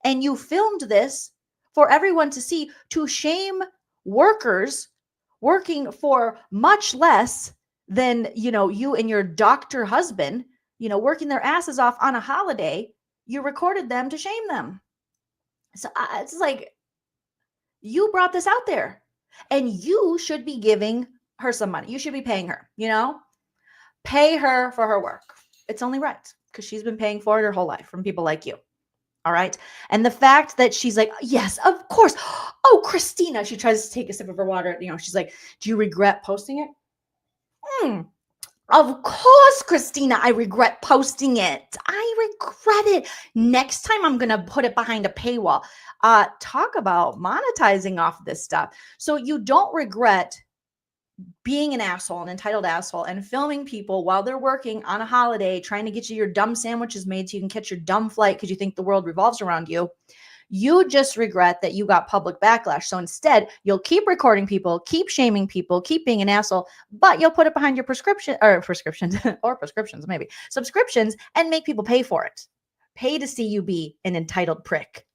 and you filmed this for everyone to see, to shame workers working for much less than, you and your doctor husband, working their asses off on a holiday. You recorded them to shame them. So it's like, you brought this out there and you should be giving her some money. You should be paying her, pay her for her work. It's only right, because she's been paying for it her whole life from people like you. All right. And the fact that she's like, yes, of course. Oh, Christina, she tries to take a sip of her water. She's like, do you regret posting it? Of course, Christina, I regret posting it. I regret it. Next time I'm going to put it behind a paywall. Talk about monetizing off this stuff. So you don't regret being an asshole, an entitled asshole, and filming people while they're working on a holiday, trying to get you your dumb sandwiches made so you can catch your dumb flight because you think the world revolves around you. You just regret that you got public backlash. So instead, you'll keep recording people, keep shaming people, keep being an asshole, but you'll put it behind your prescriptions, maybe subscriptions, and make people pay for it. Pay to see you be an entitled prick.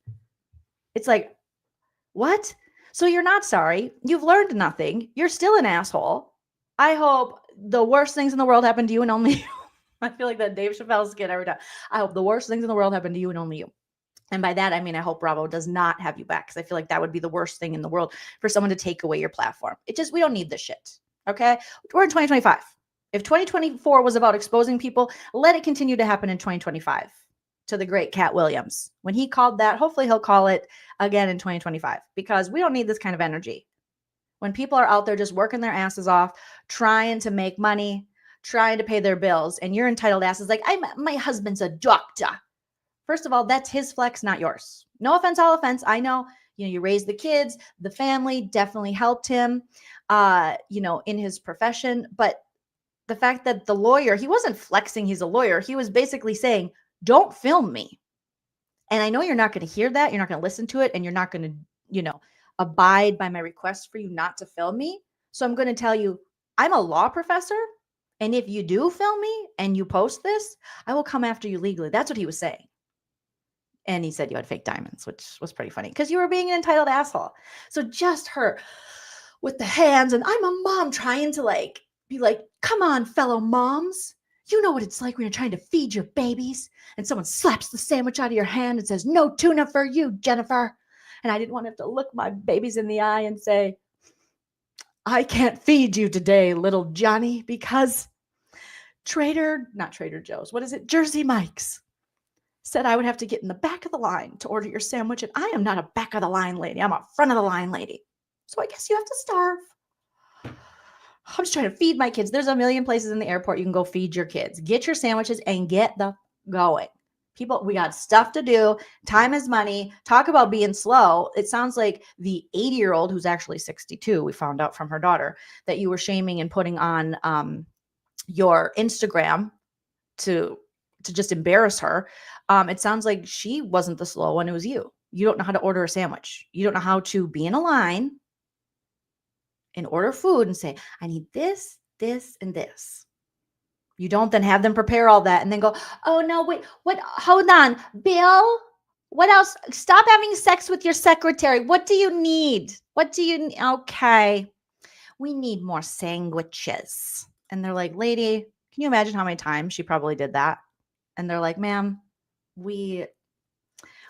It's like, what? So you're not sorry. You've learned nothing. You're still an asshole. I hope the worst things in the world happen to you and only you. I feel like that Dave Chappelle skit every time. I hope the worst things in the world happen to you and only you. And by that, I mean, I hope Bravo does not have you back, because I feel like that would be the worst thing in the world for someone to take away your platform. We don't need this shit. Okay. We're in 2025. If 2024 was about exposing people, let it continue to happen in 2025. To the great Cat Williams. When he called that, hopefully he'll call it again in 2025, because we don't need this kind of energy. When people are out there just working their asses off, trying to make money, trying to pay their bills, and your entitled ass is like, my husband's a doctor. First of all, that's his flex, not yours. No offense, all offense. I know, you raised the kids, the family definitely helped him, in his profession. But the fact that the lawyer, he wasn't flexing he's a lawyer. He was basically saying, don't film me. And I know you're not going to hear that. You're not going to listen to it. And you're not going to, abide by my request for you not to film me. So I'm going to tell you, I'm a law professor. And if you do film me and you post this, I will come after you legally. That's what he was saying. And he said you had fake diamonds, which was pretty funny because you were being an entitled asshole. So just her with the hands, and I'm a mom trying to be like, come on, fellow moms. You know what it's like when you're trying to feed your babies and someone slaps the sandwich out of your hand and says, no tuna for you, Jennifer. And I didn't want to have to look my babies in the eye and say, I can't feed you today, little Johnny, because not Trader Joe's, Jersey Mike's said I would have to get in the back of the line to order your sandwich. And I am not a back of the line lady. I'm a front of the line lady. So I guess you have to starve. I'm just trying to feed my kids. There's a million places in the airport you can go feed your kids. Get your sandwiches and get the going. People, we got stuff to do. Time is money. Talk about being slow. It sounds like the 80-year-old who's actually 62, we found out from her daughter, that you were shaming and putting on your Instagram to just embarrass her. It sounds like she wasn't the slow one. It was you. You don't know how to order a sandwich. You don't know how to be in a line and order food and say, I need this, this, and this. You don't then have them prepare all that and then go, oh no, wait, what? Hold on, Bill. What else? Stop having sex with your secretary. What do you need? Okay. We need more sandwiches. And they're like, lady, can you imagine how many times she probably did that? And they're like, ma'am, we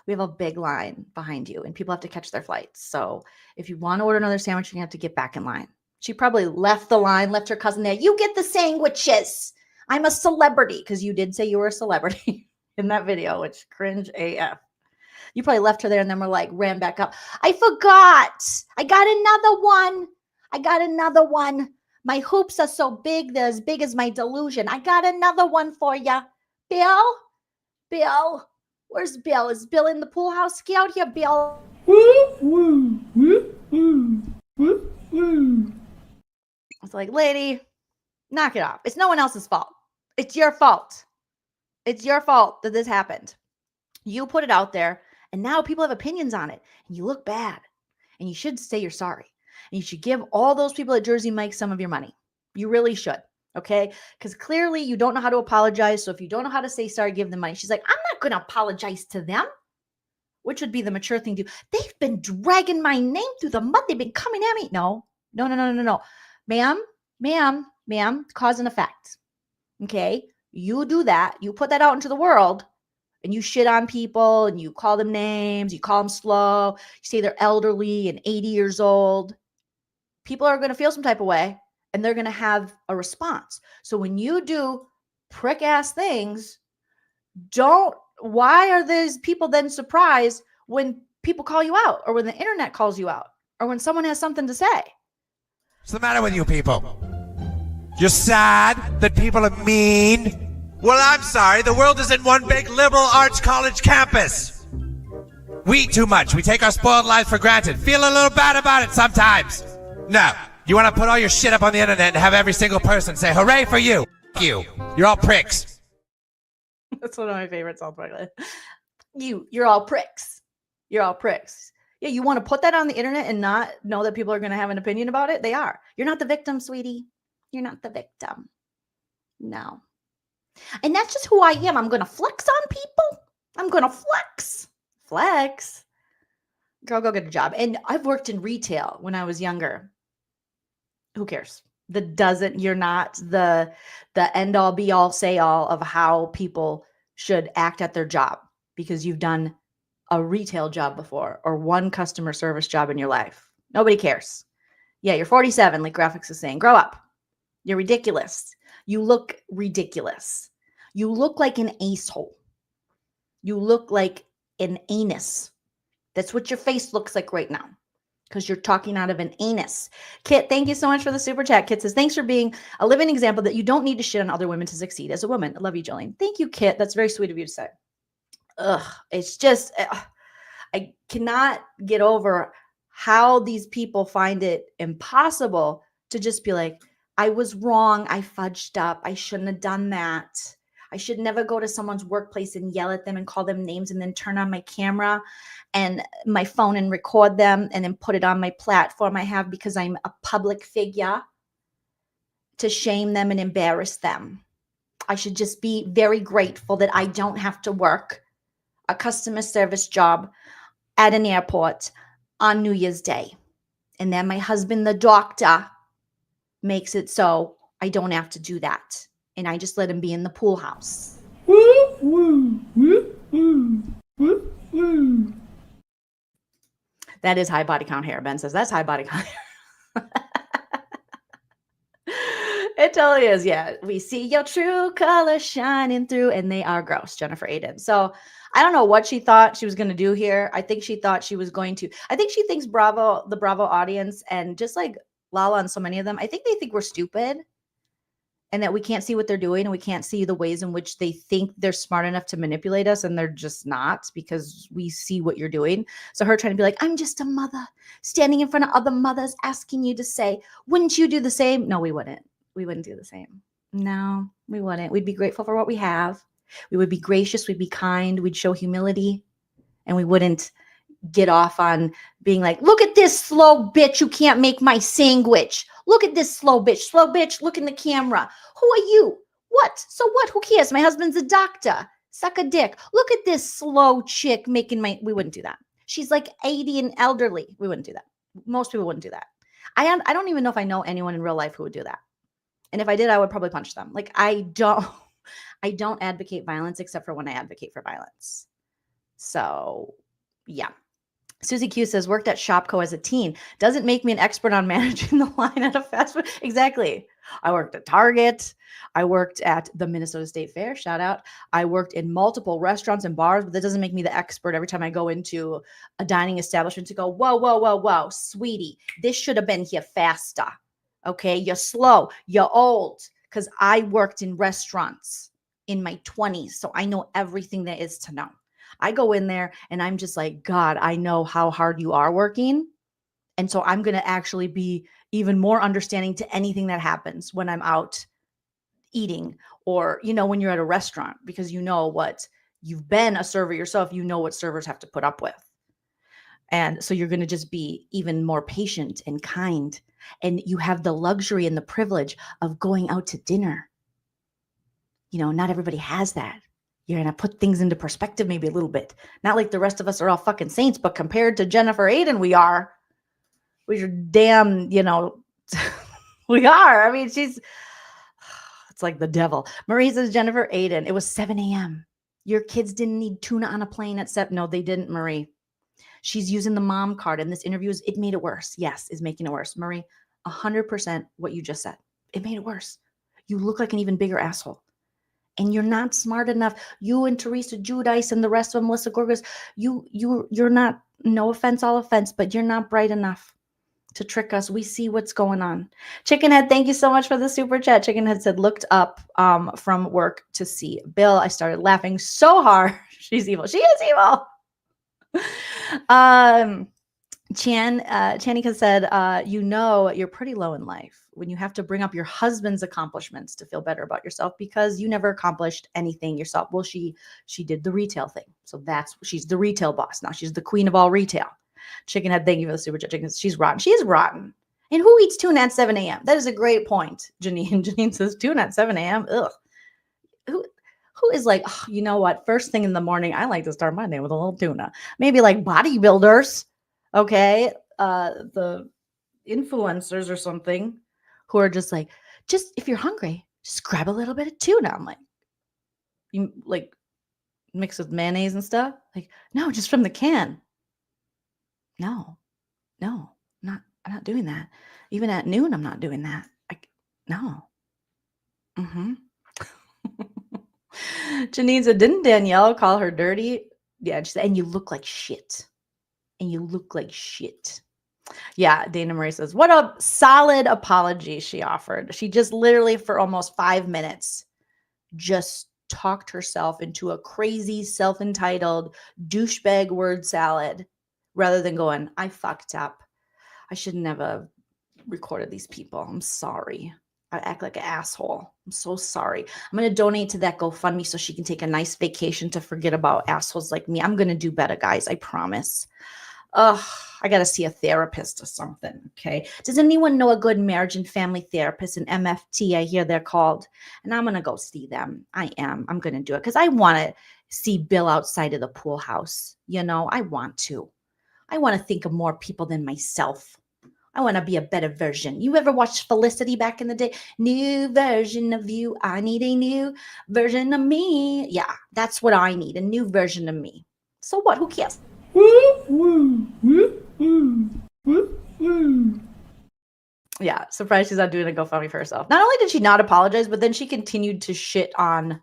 have a big line behind you and people have to catch their flights. So if you want to order another sandwich, you have to get back in line. She probably left the line, left her cousin there. You get the sandwiches. I'm a celebrity, because you did say you were a celebrity in that video, which cringe AF. You probably left her there and then ran back up. I forgot. I got another one. My hoops are so big, they're as big as my delusion. I got another one for you. Bill, where's Bill? Is Bill in the pool house? Get out here, Bill. It's like, lady, knock it off. It's no one else's fault. It's your fault. It's your fault that this happened. You put it out there, and now people have opinions on it, and you look bad. And you should say you're sorry. And you should give all those people at Jersey Mike some of your money. You really should. Okay. Because clearly you don't know how to apologize. So if you don't know how to say sorry, give them money. She's like, I'm not going to apologize to them, which would be the mature thing to do. They've been dragging my name through the mud. They've been coming at me. No. Ma'am, cause and effect. Okay. You do that. You put that out into the world and you shit on people and you call them names. You call them slow. You say they're elderly and 80 years old. People are going to feel some type of way and they're going to have a response. So when you do prick ass things, why are these people then surprised when people call you out or when the internet calls you out or when someone has something to say? What's the matter with you people? You're sad that people are mean? Well, I'm sorry. The world isn't one big liberal arts college campus. We eat too much. We take our spoiled lives for granted. Feel a little bad about it sometimes. No. You want to put all your shit up on the internet and have every single person say, hooray for you. F you. You're all pricks. That's one of my favorite South Park. You're all pricks. You're all pricks. Yeah, you want to put that on the internet and not know that people are going to have an opinion about it? They are. You're not the victim, sweetie. You're not the victim. No. And that's just who I am. I'm going to flex on people. I'm going to flex. Flex. Girl, go get a job. And I've worked in retail when I was younger. Who cares? You're not the end all be all say all of how people should act at their job because you've done a retail job before or one customer service job in your life. Nobody cares. Yeah, you're 47, like graphics is saying. Grow up. You're ridiculous. You look ridiculous. You look like an asshole. You look like an anus. That's what your face looks like right now because you're talking out of an anus. Kit, thank you so much for the super chat. Kit says, thanks for being a living example that you don't need to shit on other women to succeed as a woman. I love you, Jolene. Thank you, Kit. That's very sweet of you to say. It's just, I cannot get over how these people find it impossible to just be like, I was wrong. I fudged up. I shouldn't have done that. I should never go to someone's workplace and yell at them and call them names and then turn on my camera and my phone and record them and then put it on my platform I have because I'm a public figure to shame them and embarrass them. I should just be very grateful that I don't have to work a customer service job at an airport on New Year's Day. And then my husband, the doctor, makes it so I don't have to do that. And I just let him be in the pool house. Woo, woo, woo, woo, woo, woo. That is high body count hair. Ben says that's high body count hair. It totally is. Yeah. We see your true colors shining through and they are gross, Jennifer Aydin. So I don't know what she thought she was going to do here. I think she thought she was going to, I think she thinks the Bravo audience and just like Lala and so many of them, I think they think we're stupid and that we can't see what they're doing and we can't see the ways in which they think they're smart enough to manipulate us and they're just not because we see what you're doing. So her trying to be like, I'm just a mother standing in front of other mothers asking you to say, wouldn't you do the same? No, we wouldn't. We wouldn't do the same. No, we wouldn't. We'd be grateful for what we have. We would be gracious. We'd be kind. We'd show humility and we wouldn't get off on being like, look at this slow bitch who can't make my sandwich. Look at this slow bitch. Slow bitch, look in the camera. Who are you? What? So what? Who cares? My husband's a doctor. Suck a dick. Look at this slow chick making my... We wouldn't do that. She's like 80 and elderly. We wouldn't do that. Most people wouldn't do that. I don't even know if I know anyone in real life who would do that. And if I did, I would probably punch them. Like I don't advocate violence except for when I advocate for violence. So yeah. Susie Q says, worked at Shopko as a teen. Doesn't make me an expert on managing the line at a fast food. Exactly. I worked at Target. I worked at the Minnesota State Fair. Shout out. I worked in multiple restaurants and bars, but that doesn't make me the expert every time I go into a dining establishment to go, whoa, whoa, whoa, whoa, sweetie, this should have been here faster. Okay. You're slow. You're old. Because I worked in restaurants in my 20s. So I know everything there is to know. I go in there and I'm just like, God, I know how hard you are working. And so I'm going to actually be even more understanding to anything that happens when I'm out eating or, when you're at a restaurant, because you've been a server yourself, what servers have to put up with. And so you're going to just be even more patient and kind. And you have the luxury and the privilege of going out to dinner. You know, not everybody has that. You're going to put things into perspective maybe a little bit. Not like the rest of us are all fucking saints, but compared to Jennifer Aydin, we are damn, you know, we are. I mean, it's like the devil. Marie says, Jennifer Aydin, it was 7 a.m. Your kids didn't need tuna on a plane at 7. No, they didn't, Marie. She's using the mom card. And this interview it made it worse. Yes, is making it worse. Marie, 100% what you just said. It made it worse. You look like an even bigger asshole. And you're not smart enough. You and Teresa Giudice and the rest of them, Melissa Gorgas, you're not, no offense, all offense, but you're not bright enough to trick us. We see what's going on. Chickenhead, thank you so much for the super chat. Chickenhead said, looked up from work to see Bill. I started laughing so hard. She's evil. She is evil. Chanika said, you know, you're pretty low in life when you have to bring up your husband's accomplishments to feel better about yourself because you never accomplished anything yourself. Well, she did the retail thing. So she's the retail boss. Now she's the queen of all retail. Chickenhead, thank you for the super chat. Chicken, she's rotten. She is rotten. And who eats tuna at 7 a.m.? That is a great point, Janine. Janine says tuna at 7 a.m. Ugh. Who is like, oh, you know what? First thing in the morning, I like to start my day with a little tuna. Maybe like bodybuilders, okay? The influencers or something who are just like, just if you're hungry, just grab a little bit of tuna. I'm like, you like mix with mayonnaise and stuff? Like, no, just from the can. No, I'm not doing that. Even at noon, I'm not doing that. No. Janine said, didn't Danielle call her dirty? Yeah, she said, and you look like shit. Yeah, Dana Marie says, what a solid apology she offered. She just literally for almost 5 minutes just talked herself into a crazy, self-entitled douchebag word salad rather than going, I fucked up. I should never recorded these people. I'm sorry. I act like an asshole. I'm so sorry. I'm going to donate to that GoFundMe so she can take a nice vacation to forget about assholes like me. I'm going to do better, guys. I promise. Ugh, I got to see a therapist or something. Okay. Does anyone know a good marriage and family therapist, an MFT? I hear they're called. And I'm going to go see them. I'm going to do it because I want to see Bill outside of the pool house. You know, I want to think of more people than myself. I want to be a better version. You ever watched Felicity back in the day? New version of you. I need a new version of me. Yeah, that's what I need. A new version of me. So what? Who cares? Yeah, surprised she's not doing a GoFundMe for herself. Not only did she not apologize, but then she continued to shit on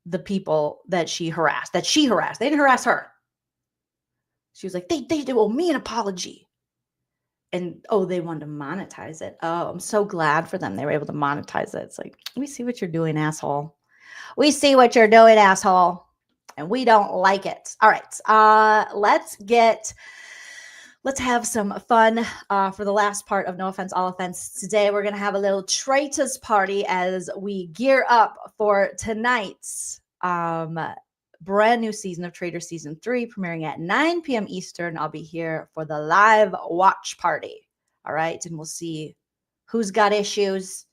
the people that she harassed. They didn't harass her. She was like, they owe me an apology. And, they wanted to monetize it. Oh, I'm so glad for them. They were able to monetize it. It's like, we see what you're doing, asshole. We see what you're doing, asshole. And we don't like it. All right. Let's have some fun for the last part of No Offense, All Offense. Today, we're going to have a little Traitors party as we gear up for tonight's brand new season of Traitors Season 3, premiering at 9 p.m. Eastern. I'll be here for the live watch party. All right. And we'll see who's got issues,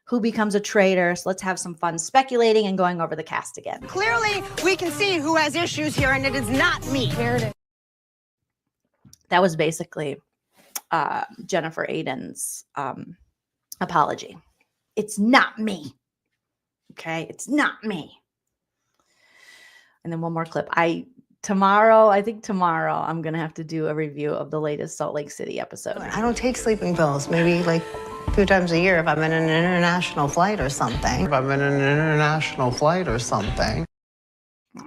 who becomes a traitor. So let's have some fun speculating and going over the cast again. Clearly, we can see who has issues here, and it is not me. That was basically Jennifer Aydin's apology. It's not me. Okay. It's not me. And then one more clip. I think tomorrow I'm going to have to do a review of the latest Salt Lake City episode. I don't take sleeping pills. Maybe like 2 times a year if I'm in an international flight or something. I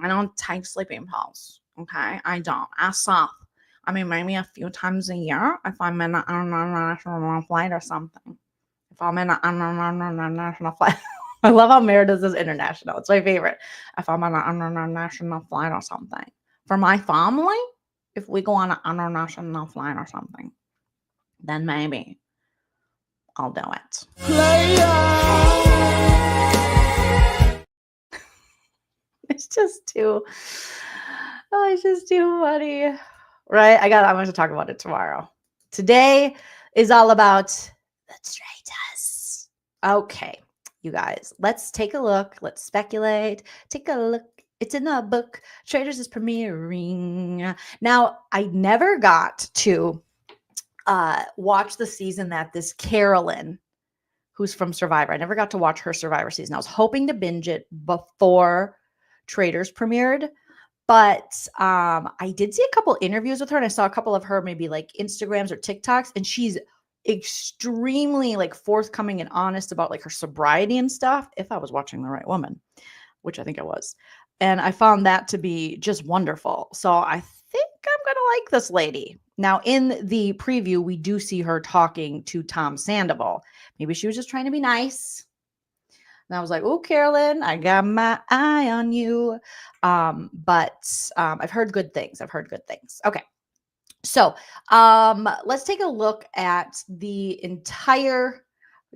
don't take sleeping pills. Okay. I don't. I mean, maybe a few times a year if I'm in an international flight or something. If I'm in an international flight. I love how Meredith says international. It's my favorite. If I'm on an international flight or something. For my family, if we go on an international flight or something, then maybe I'll do it. It's just too funny. Right? I'm going to talk about it tomorrow. Today, is all about the traitors. Okay, you guys, let's take a look. Let's speculate. Take a look. It's in the book. Traitors is premiering. Now, I never got to watch the season that this Carolyn, who's from Survivor, I never got to watch her Survivor season. I was hoping to binge it before Traitors premiered. But I did see a couple interviews with her, and I saw a couple of her maybe like Instagrams or TikToks, and she's extremely like forthcoming and honest about like her sobriety and stuff. If I was watching the right woman, which I think I was. And I found that to be just wonderful. So I think I'm going to like this lady. Now, in the preview, we do see her talking to Tom Sandoval. Maybe she was just trying to be nice. And I was like, oh, Carolyn, I got my eye on you. But I've heard good things. Okay. So let's take a look at the entire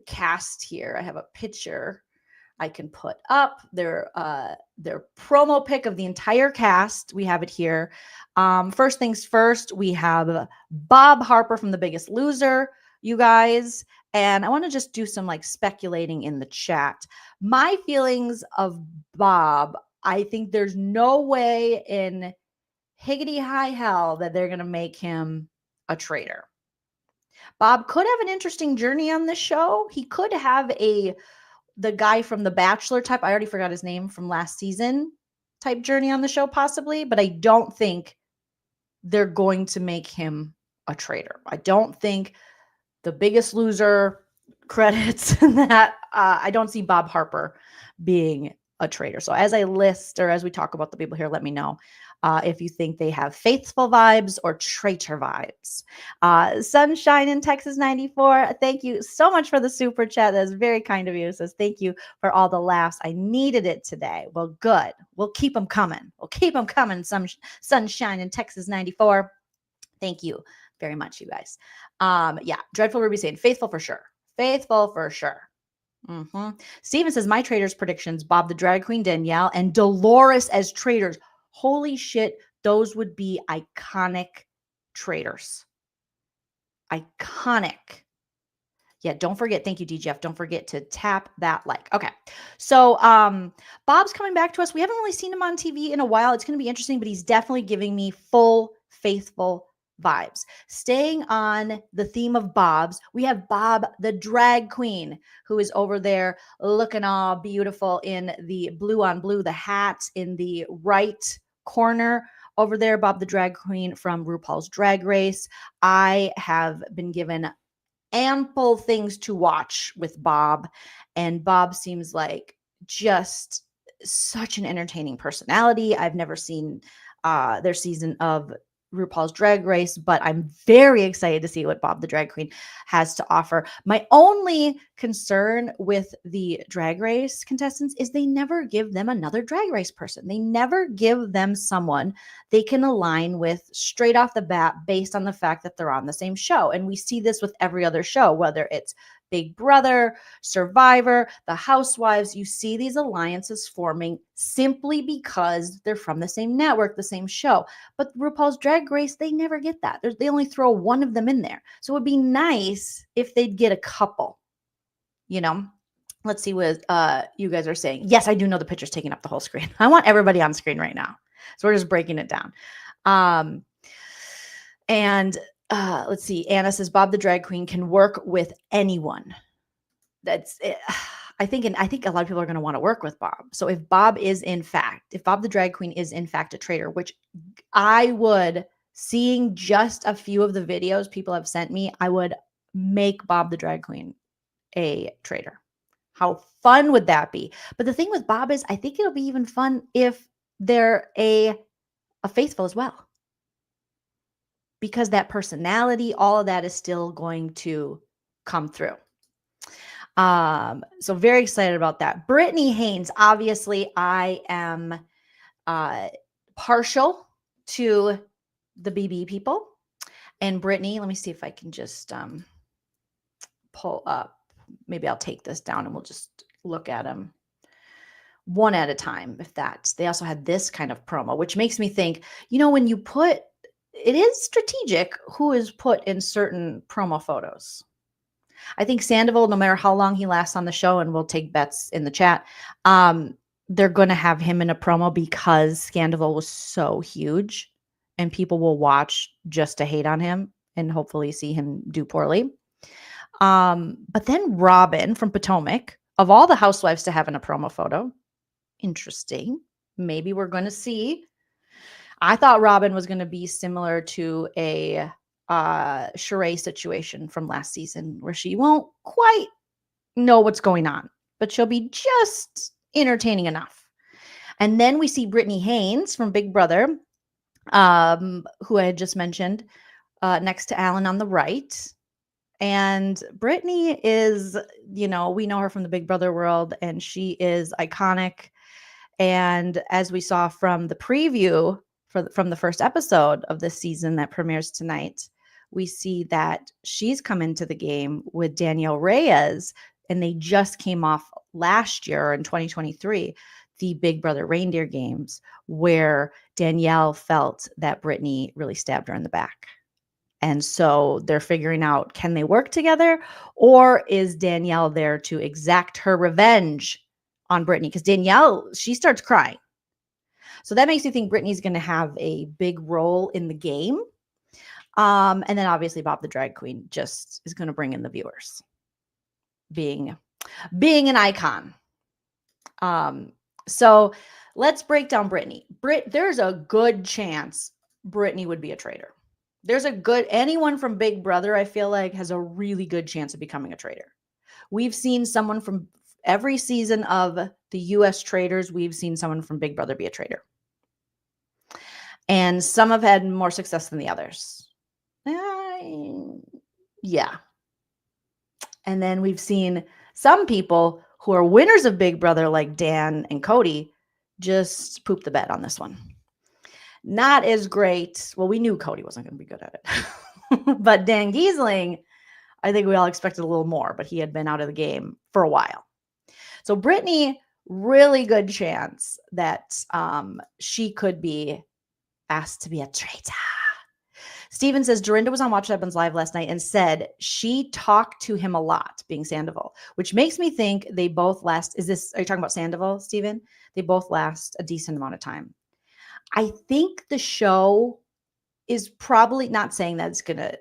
cast here. I have a picture I can put up their promo pic of the entire cast. We have it here. First things first, we have Bob Harper from The Biggest Loser, you guys. And I want to just do some like speculating in the chat. My feelings of Bob, I think there's no way in higgity high hell that they're going to make him a traitor. Bob could have an interesting journey on this show. He could have the guy from The Bachelor type, I already forgot his name from last season, type journey on the show possibly, but I don't think they're going to make him a traitor. I don't think The Biggest Loser credits that I don't see Bob Harper being a traitor. So as I list or as we talk about the people here, let me know if you think they have faithful vibes or traitor vibes. Sunshine in Texas 94. Thank you so much for the super chat. That's very kind of you. It says thank you for all the laughs. I needed it today. Well, good. We'll keep them coming. Sunshine in Texas 94. Thank you very much, you guys. Yeah, Dreadful Ruby saying faithful for sure. Faithful for sure. Steven says my traitors predictions: Bob the Drag Queen, Danielle, and Dolores as traitors. Holy shit, those would be iconic traitors. Iconic. Yeah, don't forget. Thank you, DGF. Don't forget to tap that like. Okay. So Bob's coming back to us. We haven't really seen him on TV in a while. It's going to be interesting, but he's definitely giving me full faithful vibes. Staying on the theme of Bob's, we have Bob the Drag Queen, who is over there looking all beautiful in the blue on blue, the hat in the right corner over there. Bob the Drag Queen from RuPaul's Drag Race. I have been given ample things to watch with Bob, and Bob seems like just such an entertaining personality. I've never seen their season of RuPaul's Drag Race, but I'm very excited to see what Bob the Drag Queen has to offer. My only concern with the Drag Race contestants is they never give them another Drag Race person. They never give them someone they can align with straight off the bat based on the fact that they're on the same show. And we see this with every other show, whether it's Big Brother, Survivor, the Housewives. You see these alliances forming simply because they're from the same network, the same show. But RuPaul's Drag Race, they never get that. They only throw one of them in there. So it would be nice if they'd get a couple, you know? Let's see what you guys are saying. Yes, I do know the picture's taking up the whole screen. I want everybody on screen right now. So we're just breaking it down. Let's see. Anna says Bob the Drag Queen can work with anyone. That's it. I think a lot of people are going to want to work with Bob. So if Bob the Drag Queen is in fact a traitor, which I would, seeing just a few of the videos people have sent me, I would make Bob the Drag Queen a traitor. How fun would that be? But the thing with Bob is I think it'll be even fun if they're a faithful as well. Because that personality, all of that is still going to come through. So very excited about that. Brittany Haynes, obviously I am partial to the BB people. And Brittany, let me see if I can just pull up. Maybe I'll take this down and we'll just look at them one at a time. They also had this kind of promo, which makes me think, when you put it is strategic who is put in certain promo photos. I think Sandoval, no matter how long he lasts on the show, and we'll take bets in the chat, they're going to have him in a promo because Sandoval was so huge and people will watch just to hate on him and hopefully see him do poorly. But then Robin from Potomac, of all the housewives to have in a promo photo, interesting. Maybe we're going to see. I thought Robin was going to be similar to a Sheree situation from last season where she won't quite know what's going on, but she'll be just entertaining enough. And then we see Brittany Haynes from Big Brother, who I had just mentioned, next to Alan on the right. And Brittany is, we know her from the Big Brother world, and she is iconic. And as we saw from the preview from the first episode of this season that premieres tonight, we see that she's come into the game with Danielle Reyes, and they just came off last year in 2023, the Big Brother Reindeer Games, where Danielle felt that Brittany really stabbed her in the back. And so they're figuring out, can they work together, or is Danielle there to exact her revenge on Brittany? Because Danielle, she starts crying. So that makes you think Brittany's going to have a big role in the game. And then obviously Bob the Drag Queen just is going to bring in the viewers, being an icon. So let's break down Brittany. There's a good chance Brittany would be a traitor. Anyone from Big Brother, I feel like, has a really good chance of becoming a traitor. We've seen someone from every season of the US Traitors, we've seen someone from Big Brother be a traitor. And some have had more success than the others. Yeah. And then we've seen some people who are winners of Big Brother, like Dan and Cody, just poop the bed on this one. Not as great. Well, we knew Cody wasn't going to be good at it. But Dan Giesling, I think we all expected a little more, but he had been out of the game for a while. So Brittany, really good chance that she could be asked to be a traitor. Steven says, Dorinda was on Watch What Happens Live last night and said she talked to him a lot, being Sandoval, which makes me think they both last. Are you talking about Sandoval, Steven? They both last a decent amount of time. I think the show is probably not saying that it's going to,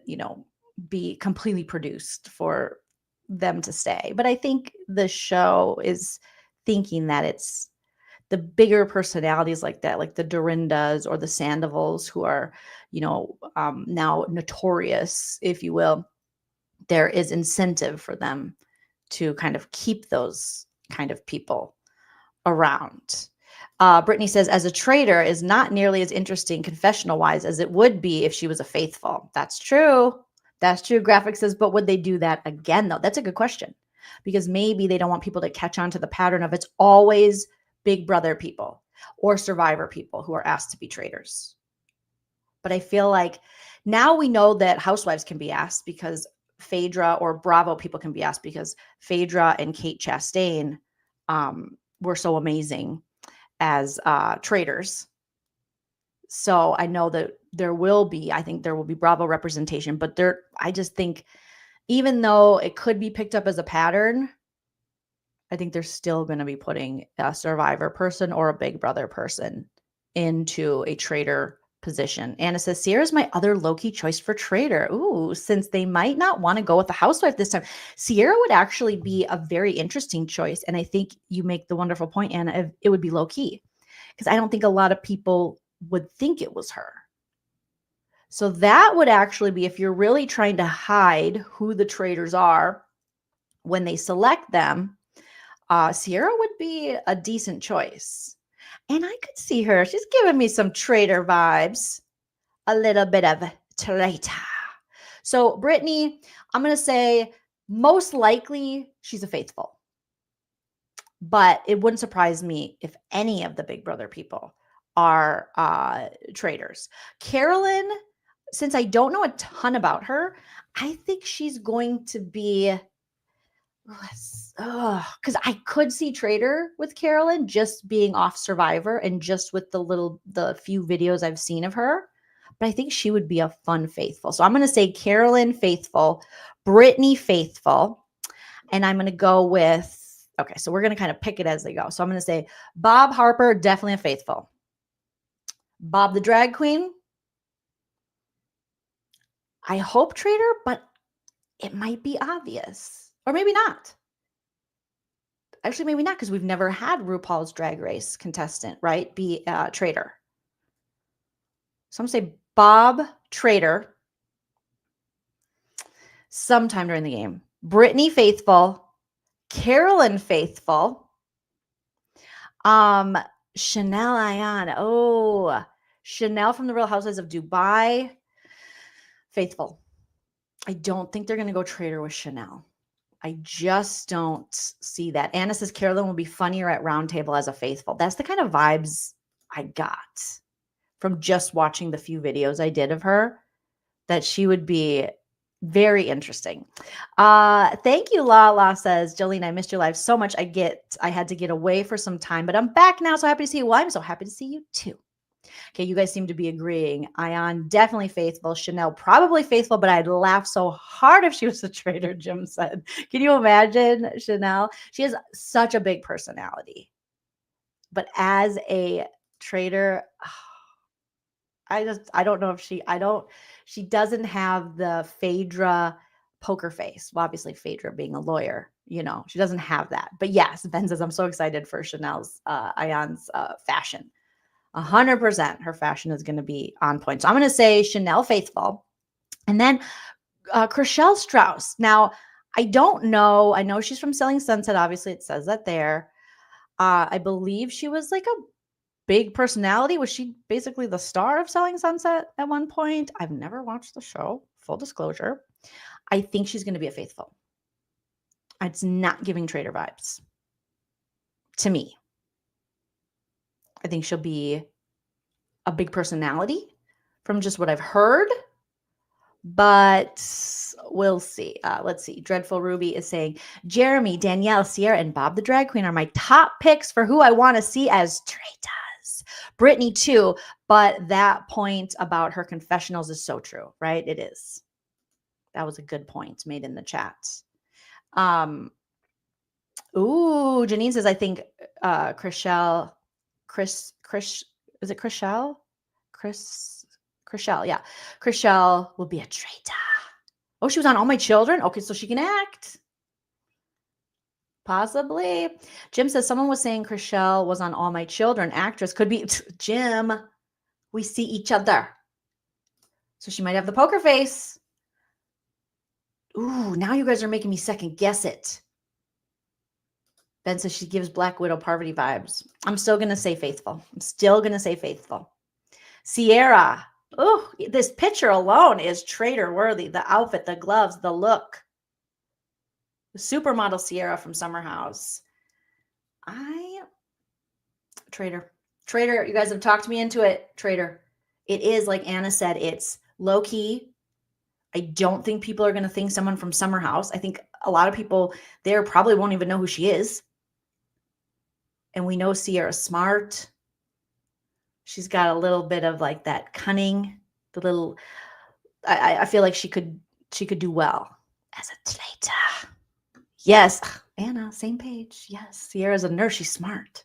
be completely produced for them to stay. But I think the show is thinking that it's the bigger personalities like that, like the Dorindas or the Sandovals, who are, now notorious, if you will. There is incentive for them to kind of keep those kind of people around. Brittany says, as a traitor is not nearly as interesting confessional wise as it would be if she was a faithful. That's true. That's true. Graphic says, but would they do that again, though? That's a good question, because maybe they don't want people to catch on to the pattern of it's always Big Brother people or Survivor people who are asked to be traitors. But I feel like now we know that Housewives can be asked because Phaedra, or Bravo people can be asked because Phaedra and Kate Chastain were so amazing as traitors. So I know that I think there will be Bravo representation, but I just think even though it could be picked up as a pattern, I think they're still going to be putting a Survivor person or a Big Brother person into a traitor position. Anna says, Sierra's my other low-key choice for traitor. Ooh, since they might not want to go with the housewife this time, Sierra would actually be a very interesting choice. And I think you make the wonderful point, Anna, it would be low-key, because I don't think a lot of people would think it was her. So that would actually be, if you're really trying to hide who the traitors are when they select them, Sierra would be a decent choice. And I could see her. She's giving me some traitor vibes. A little bit of traitor. So Brittany, I'm going to say most likely she's a faithful. But it wouldn't surprise me if any of the Big Brother people are traitors. Carolyn, since I don't know a ton about her, I think she's going to be... because I could see traitor with Carolyn just being off Survivor and just with the few videos I've seen of her. but I think she would be a fun faithful. So I'm going to say Carolyn faithful, Brittany faithful, and I'm going to go with, okay, so we're going to kind of pick it as they go. So I'm going to say Bob Harper, definitely a faithful. Bob the drag queen, I hope traitor, but it might be obvious. Or maybe not. Actually, maybe not, because we've never had RuPaul's Drag Race contestant, right, be a traitor. So I'm going to say Bob traitor sometime during the game. Brittany faithful. Carolyn faithful. Chanel Ayan. Oh, Chanel from the Real Housewives of Dubai. Faithful. I don't think they're going to go traitor with Chanel. I just don't see that. Anna says Carolyn will be funnier at round table as a faithful. That's the kind of vibes I got from just watching the few videos I did of her, that she would be very interesting. Thank you, Lala says, Jolene, I missed your live so much. I had to get away for some time, but I'm back now. So happy to see you. Well, I'm so happy to see you too. Okay, you guys seem to be agreeing. Ayan, definitely faithful. Chanel, probably faithful, but I'd laugh so hard if she was a traitor, Jim said. Can you imagine Chanel? She has such a big personality. But as a traitor, I don't know if she doesn't have the Phaedra poker face. Well, obviously Phaedra being a lawyer, she doesn't have that. But yes, Ben says, I'm so excited for Chanel's, Ayan's fashion. 100% her fashion is going to be on point. So I'm going to say Chanel faithful. And then Chriselle Strauss. Now, I don't know. I know she's from Selling Sunset. Obviously, it says that there. I believe she was like a big personality. Was she basically the star of Selling Sunset at one point? I've never watched the show, full disclosure. I think she's going to be a faithful. It's not giving traitor vibes to me. I think she'll be a big personality from just what I've heard, but we'll see. Let's see. Dreadful Ruby is saying, Jeremy, Danielle, Sierra, and Bob the Drag Queen are my top picks for who I want to see as traitors. Brittany too, but that point about her confessionals is so true, right? It is. That was a good point made in the chat. Janine says, I think Chriselle, is it Chriselle? Chriselle, yeah. Chriselle will be a traitor. Oh, she was on All My Children? Okay, so she can act. Possibly. Jim says, someone was saying Chriselle was on All My Children. Actress could be. Jim, we see each other. So she might have the poker face. Ooh, now you guys are making me second guess it. Ben says she gives Black Widow Parvati vibes. I'm still going to say faithful. Sierra. Oh, this picture alone is traitor worthy. The outfit, the gloves, the look. The supermodel Sierra from Summer House. Traitor. You guys have talked me into it. Traitor. It is, like Anna said, it's low key. I don't think people are going to think someone from Summer House. I think a lot of people there probably won't even know who she is. And we know Sierra's smart. She's got a little bit of like that cunning, I feel like she could do well as a traitor. Yes, Anna, same page. Yes, Sierra's a nurse. She's smart.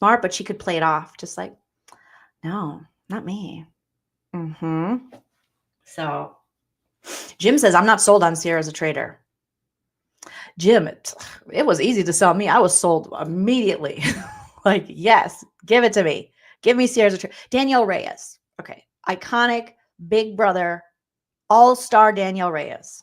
But she could play it off just like, no, not me. So Jim says, I'm not sold on Sierra as a traitor. Jim, it was easy to sell me. I was sold immediately. Like, yes, give it to me. Give me Sierra as a traitor. Danielle Reyes. Okay. Iconic, Big Brother, all-star Danielle Reyes.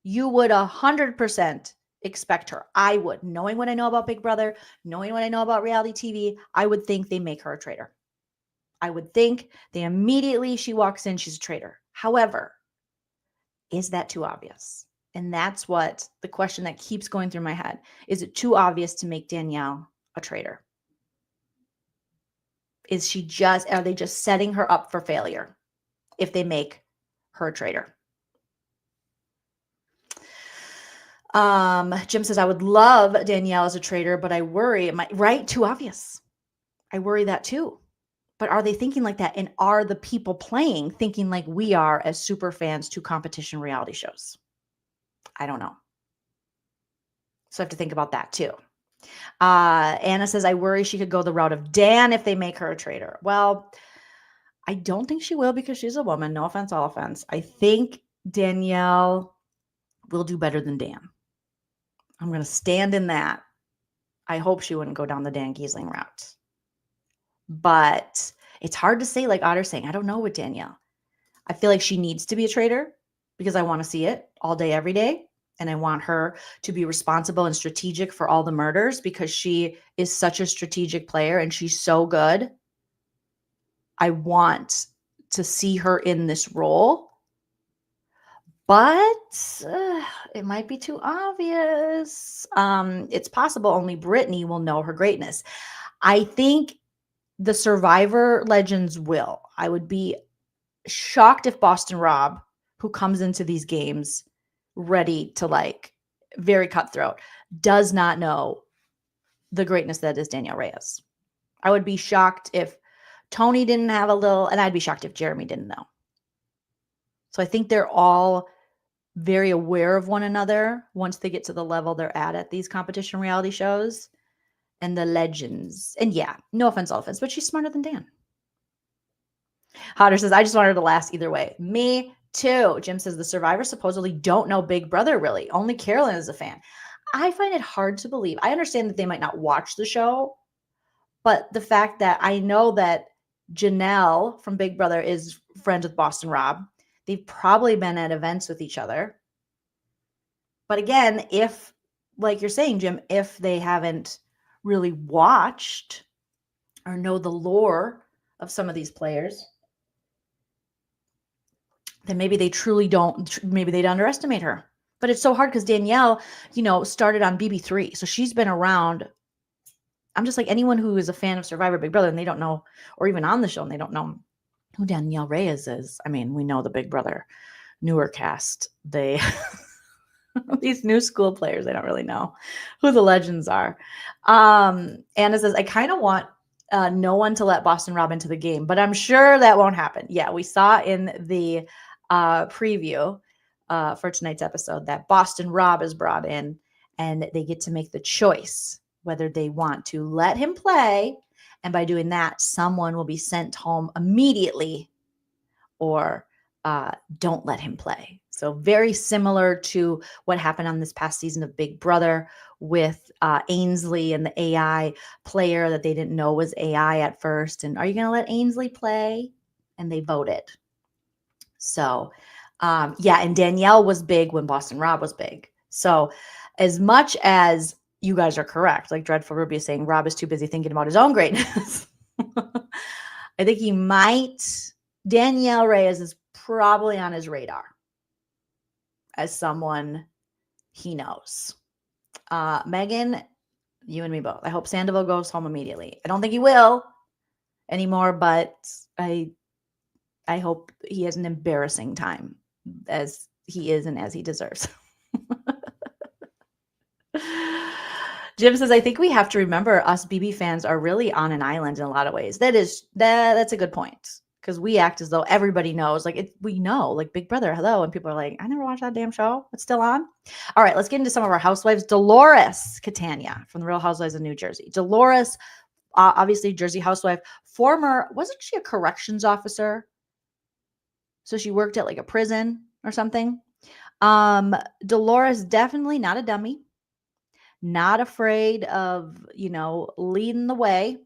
You would 100% expect her. I would. Knowing what I know about Big Brother, knowing what I know about reality TV, I would think they make her a traitor. I would think they immediately, she walks in, she's a traitor. However, is that too obvious? And that's what the question that keeps going through my head. Is it too obvious to make Danielle a traitor? Are they just setting her up for failure if they make her a traitor? Jim says, I would love Danielle as a traitor, but I worry, right? Too obvious. I worry that too. But are they thinking like that? And are the people playing thinking like we are as super fans to competition reality shows? I don't know. So I have to think about that too. Anna says, I worry she could go the route of Dan if they make her a traitor. Well, I don't think she will because she's a woman. No offense, all offense. I think Danielle will do better than Dan. I'm going to stand in that. I hope she wouldn't go down the Dan Giesling route. But it's hard to say, like Otter's saying. I don't know with Danielle. I feel like she needs to be a traitor because I want to see it all day, every day. And I want her to be responsible and strategic for all the murders because she is such a strategic player and she's so good. I want to see her in this role. But it might be too obvious. It's possible only Brittany will know her greatness. I think the Survivor legends will. I would be shocked if Boston Rob, who comes into these games ready to like very cutthroat, does not know the greatness that is Danielle Reyes. I would be shocked if Tony didn't have a little, and I'd be shocked if Jeremy didn't know. So I think they're all very aware of one another once they get to the level they're at these competition reality shows and the legends. And yeah, no offense, all offense, but she's smarter than Dan. Hodder says, I just want her to last either way. Me too. Jim says, the survivors supposedly don't know Big Brother really. Only Carolyn is a fan. I find it hard to believe. I understand that they might not watch the show, but the fact that I know that Janelle from Big Brother is friends with Boston Rob. They've probably been at events with each other. But again, if, like you're saying, Jim, if they haven't really watched or know the lore of some of these players, then maybe they truly don't, maybe they'd underestimate her. But it's so hard because Danielle, started on BB3. So she's been around. I'm just like anyone who is a fan of Survivor Big Brother and they don't know, or even on the show and they don't know who Danielle Reyes is. I mean, we know the Big Brother newer cast. They, these new school players, they don't really know who the legends are. Anna says, I kind of want no one to let Boston Rob into the game, but I'm sure that won't happen. Yeah, we saw in the preview for tonight's episode that Boston Rob is brought in and they get to make the choice whether they want to let him play. And by doing that, someone will be sent home immediately or don't let him play. So very similar to what happened on this past season of Big Brother with Ainsley and the AI player that they didn't know was AI at first. And are you going to let Ainsley play? And they voted. So yeah, and Danielle was big when Boston Rob was big. So as much as you guys are correct, like Dreadful Ruby is saying, Rob is too busy thinking about his own greatness. I think he might. Danielle Reyes is probably on his radar as someone he knows. Megan, you and me both. I hope Sandoval goes home immediately. I don't think he will anymore, but I hope he has an embarrassing time as he is and as he deserves. Jim says, I think we have to remember us BB fans are really on an island in a lot of ways. That's a good point. Because we act as though everybody knows. Like we know, like Big Brother, hello. And people are like, I never watched that damn show. It's still on. All right, let's get into some of our housewives. Dolores Catania from the Real Housewives of New Jersey. Dolores, obviously Jersey housewife, wasn't she a corrections officer? So she worked at like a prison or something. Dolores, definitely not a dummy. Not afraid of, leading the way.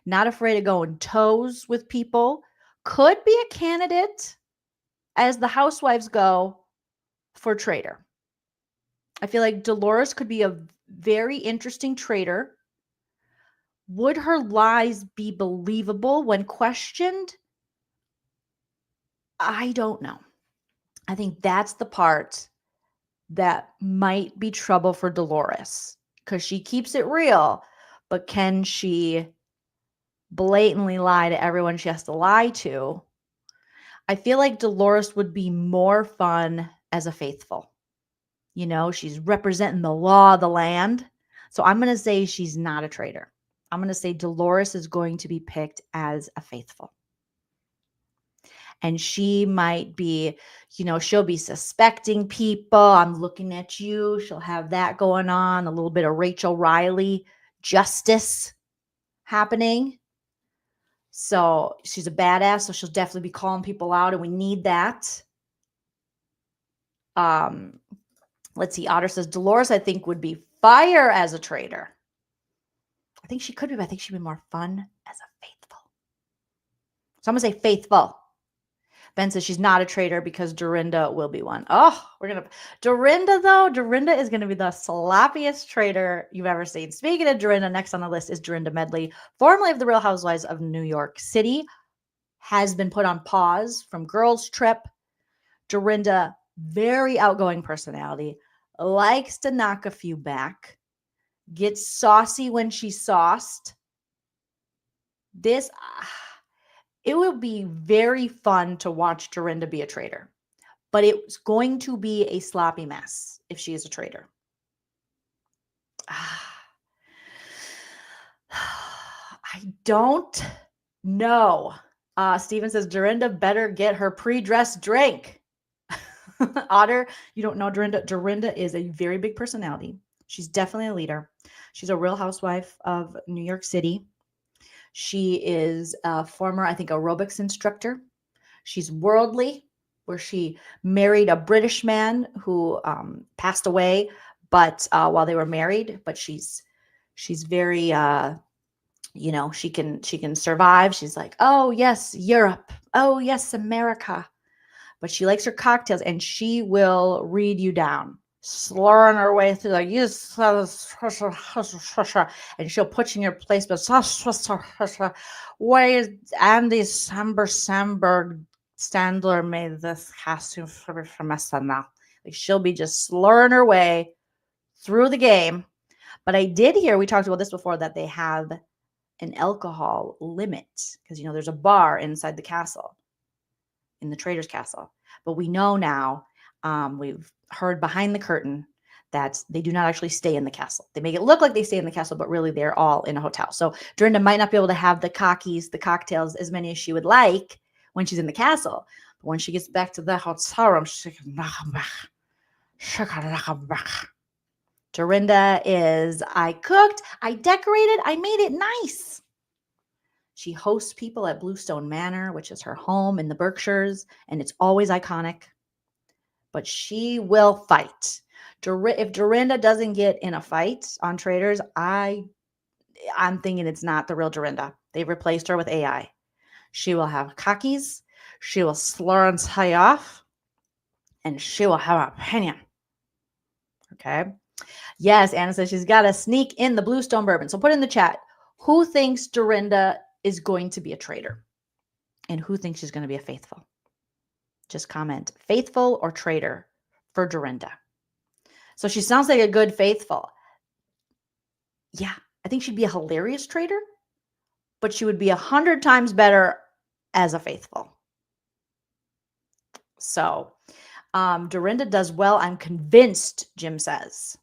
Not afraid of going toes with people. Could be a candidate, as the housewives go, for traitor. I feel like Dolores could be a very interesting traitor. Would her lies be believable when questioned? I don't know. I think that's the part that might be trouble for Dolores because she keeps it real, but can she blatantly lie to everyone she has to lie to? I feel like Dolores would be more fun as a faithful. She's representing the law of the land. So I'm going to say she's not a traitor. I'm going to say Dolores is going to be picked as a faithful. And she might be, she'll be suspecting people. I'm looking at you. She'll have that going on. A little bit of Rachel Riley justice happening. So she's a badass. So she'll definitely be calling people out, and we need that. Let's see. Otter says Dolores, I think, would be fire as a traitor. I think she could be, but I think she'd be more fun as a faithful. So I'm going to say faithful. Ben says she's not a traitor because Dorinda will be one. Oh, Dorinda, though. Dorinda is going to be the sloppiest traitor you've ever seen. Speaking of Dorinda, next on the list is Dorinda Medley, formerly of the Real Housewives of New York City, has been put on pause from Girls Trip. Dorinda, very outgoing personality, likes to knock a few back, gets saucy when she's sauced. It will be very fun to watch Dorinda be a traitor, but it's going to be a sloppy mess if she is a traitor. I don't know. Steven says Dorinda better get her pre-dressed drink. Otter, you don't know Dorinda. Dorinda is a very big personality. She's definitely a leader. She's a Real Housewife of New York City. She is a former, I think, aerobics instructor. She's worldly, where she married a British man who passed away, but while they were married. But she's very, she can survive. She's like, oh yes, Europe. Oh yes, America. But she likes her cocktails, and she will read you down, slurring her way through like, and she'll put you in your place. But why is Andy Samberg Standler made this costume from SNL? Like, she'll be just slurring her way through the game. But I did hear, we talked about this before, that they have an alcohol limit because there's a bar inside the castle, in the Traitors castle. But we know now, we've heard behind the curtain that they do not actually stay in the castle. They make it look like they stay in the castle, but really they're all in a hotel. So Dorinda might not be able to have the cocktails, as many as she would like when she's in the castle. But when she gets back to the hotel room, she can knock them back. Dorinda is, I cooked, I decorated, I made it nice. She hosts people at Bluestone Manor, which is her home in the Berkshires, and it's always iconic. But she will fight. If Dorinda doesn't get in a fight on Traitors, I'm thinking it's not the real Dorinda. They've replaced her with AI. She will have cockies. She will slur and tie off. And she will have an opinion. Okay? Yes, Anna says she's got to sneak in the Bluestone bourbon. So put in the chat, who thinks Dorinda is going to be a traitor? And who thinks she's going to be a faithful? Just comment, faithful or traitor for Dorinda. So she sounds like a good faithful. Yeah, I think she'd be a hilarious traitor, but she would be 100 times better as a faithful. So Dorinda does well, I'm convinced, Jim says.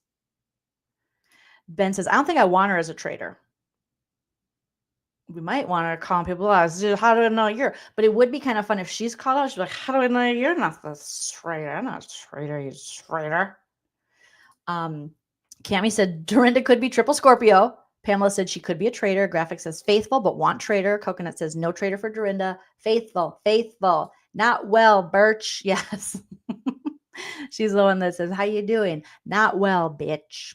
Ben says, I don't think I want her as a traitor. We might want her calling people out. How do I know you're? But it would be kind of fun if she's called out. She's like, how do I know you're not the traitor? I'm not a traitor, you traitor. Cammie said Dorinda could be triple Scorpio. Pamela said she could be a traitor. Graphic says faithful, but want traitor. Coconut says no traitor for Dorinda. Faithful, faithful. Not well, Birch. Yes. She's the one that says, how you doing? Not well, bitch.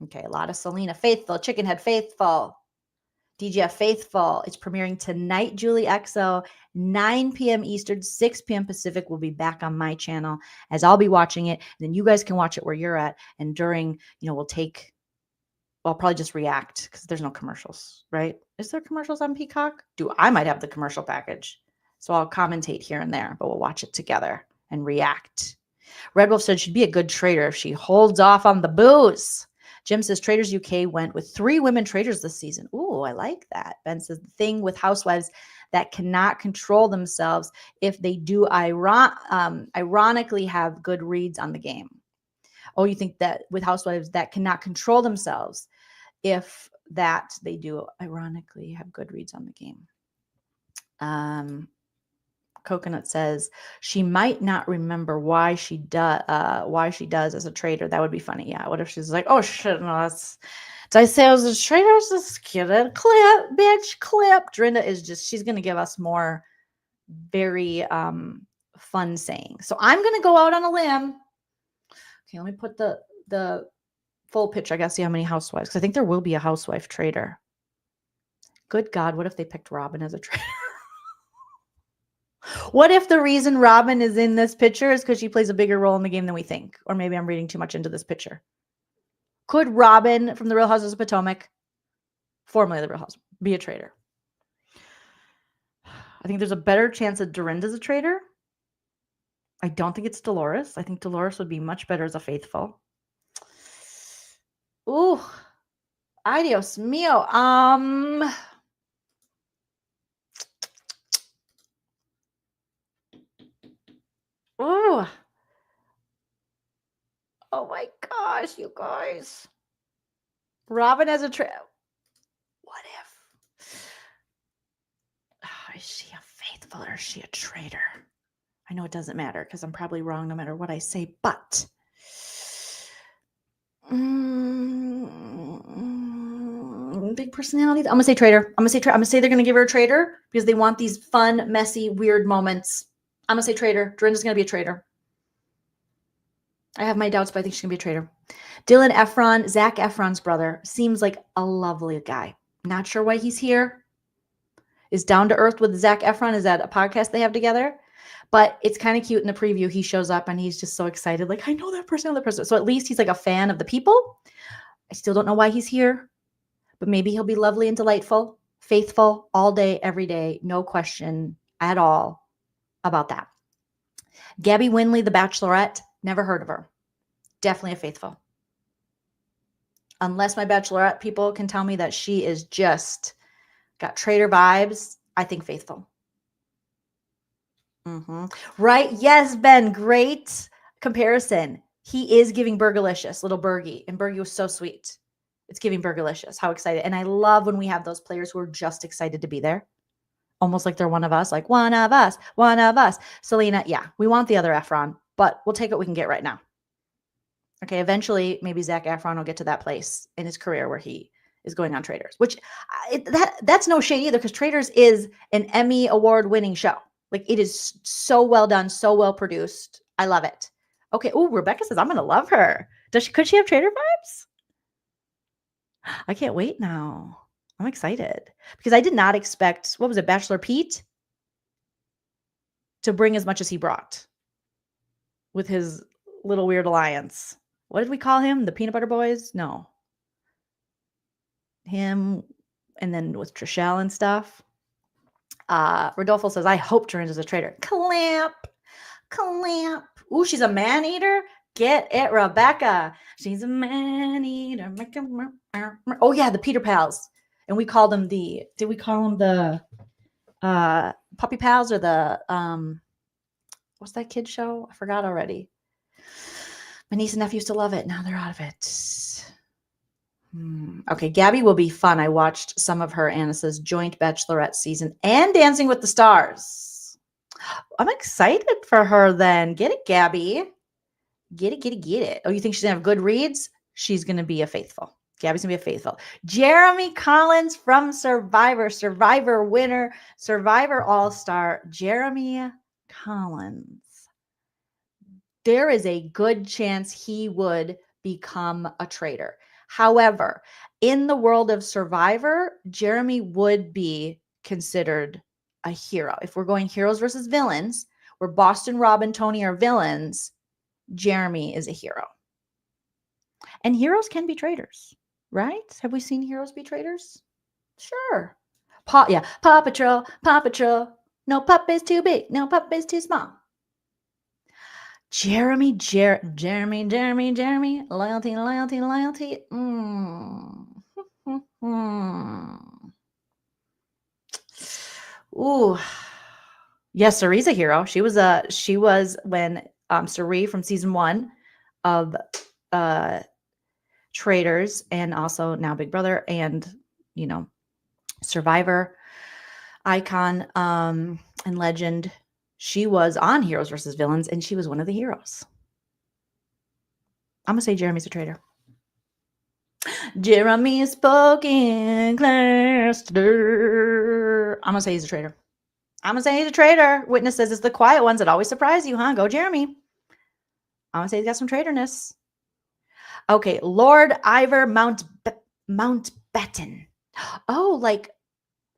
Okay, a lot of Selena. Faithful. Chickenhead, faithful. DGF Faithful. It's premiering tonight, Julie XO, 9 p.m. Eastern, 6 p.m. Pacific. Will be back on my channel as I'll be watching it. And then you guys can watch it where you're at. And during, I'll probably just react because there's no commercials, right? Is there commercials on Peacock? I might have the commercial package. So I'll commentate here and there, but we'll watch it together and react. Red Wolf said she'd be a good traitor if she holds off on the booze. Jim says Traitors UK went with 3 women traitors this season. Ooh, I like that. Ben says the thing with Housewives that cannot control themselves if they do ironically have good reads on the game. Oh, you think that with Housewives that cannot control themselves if that they do ironically have good reads on the game. Coconut says she might not remember why she does as a traitor. That would be funny. Yeah. What if she's like, oh shit, no, did I say I was a traitor? Just get it. Clip, bitch, clip. Dorinda is she's gonna give us more very fun sayings. So I'm gonna go out on a limb. Okay, let me put the full picture. I gotta see how many housewives, because I think there will be a housewife traitor. Good God, what if they picked Robin as a traitor? What if the reason Robin is in this picture is because she plays a bigger role in the game than we think? Or maybe I'm reading too much into this picture. Could Robin from the Real Housewives of Potomac, formerly the Real Housewives, be a traitor? I think there's a better chance that Dorinda's a traitor. I don't think it's Dolores. I think Dolores would be much better as a faithful. Ooh. Ay, Dios mío. Ooh. Oh my gosh, you guys. Robin as a traitor. What if? Is she a faithful or is she a traitor? I know it doesn't matter because I'm probably wrong no matter what I say, but big personality. I'm gonna say traitor. I'm gonna say they're gonna give her a traitor because they want these fun, messy, weird moments. I'm gonna say traitor. Dorinda's gonna be a traitor. I have my doubts, but I think she's gonna be a traitor. Dylan Efron, Zac Efron's brother, seems like a lovely guy. Not sure why he's here. Is Down to Earth with Zac Efron? Is that a podcast they have together? But it's kind of cute in the preview. He shows up and he's just so excited. Like, I know that person, that person. So at least he's like a fan of the people. I still don't know why he's here, but maybe he'll be lovely and delightful, faithful all day, every day. No question at all about that. Gabby Winley, the Bachelorette, never heard of her. Definitely a faithful. Unless my Bachelorette people can tell me that she is just got traitor vibes, I think faithful. Right? Yes, Ben. Great comparison. He is giving Burgerlicious, little Bergie. And Bergie was so sweet. It's giving Burgerlicious. How excited. And I love when we have those players who are just excited to be there. Almost like they're one of us. Like, one of us, one of us. Selena, yeah, we want the other Efron, but we'll take what we can get right now. Okay, eventually, maybe Zac Efron will get to that place in his career where he is going on Traitors, which that's no shade either, because Traitors is an Emmy award-winning show. Like, it is so well done, so well produced. I love it. Okay. Oh, Rebecca says I'm gonna love her. Could she have traitor vibes? I can't wait now. I'm excited because I did not expect, what was it, Bachelor Pete, to bring as much as he brought with his little weird alliance. What did we call him? The Peanut Butter Boys? No. Him, and then with Trishelle and stuff. Rodolfo says, I hope Dorinda's a traitor. Clamp. Ooh, she's a man eater. Get it, Rebecca. She's a man eater. Oh yeah, the Peter Pals. And we called them did we call them the Puppy Pals or the what's that kid show? I forgot already. My niece and nephew used to love it. Now they're out of it. Okay, Gabby will be fun. I watched some of her Anna's joint Bachelorette season and Dancing with the Stars. I'm excited for her then. Get it, Gabby. Get it. Oh, you think she's going to have good reads? She's going to be a faithful. Gabby's going to be a faithful. Jeremy Collins from Survivor winner, Survivor All-Star, Jeremy Collins. There is a good chance he would become a traitor. However, in the world of Survivor, Jeremy would be considered a hero. If we're going heroes versus villains, where Boston, Rob, and Tony are villains, Jeremy is a hero. And heroes can be traitors, right? Have we seen heroes be traitors? Sure. Paw Patrol. No pup is too big. No pup is too small. Jeremy. Loyalty. Ooh. Yes, Cerie's a hero. She was when Cerie from season 1 of Traitors, and also now Big Brother, and Survivor icon and legend. She was on Heroes versus Villains, and she was one of the heroes. I'm going to say Jeremy's a traitor. Jeremy spoken cluster. I'm going to say he's a traitor. I'm going to say he's a traitor. Witness says it's the quiet ones that always surprise you, huh? Go, Jeremy. I'm going to say he's got some traitorness. Okay, Lord Ivor Mountbatten. Oh, like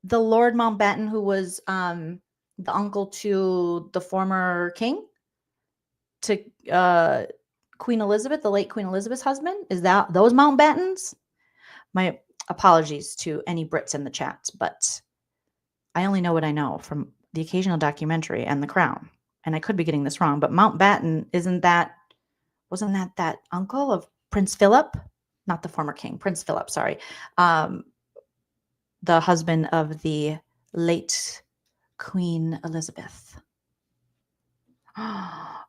the Lord Mountbatten who was the uncle to the former king, to Queen Elizabeth, the late Queen Elizabeth's husband. Is that those Mountbattens? My apologies to any Brits in the chat, but I only know what I know from the occasional documentary and The Crown. And I could be getting this wrong, but Mountbatten, wasn't that uncle of Prince Philip? Not the former king, Prince Philip, sorry. The husband of the late Queen Elizabeth.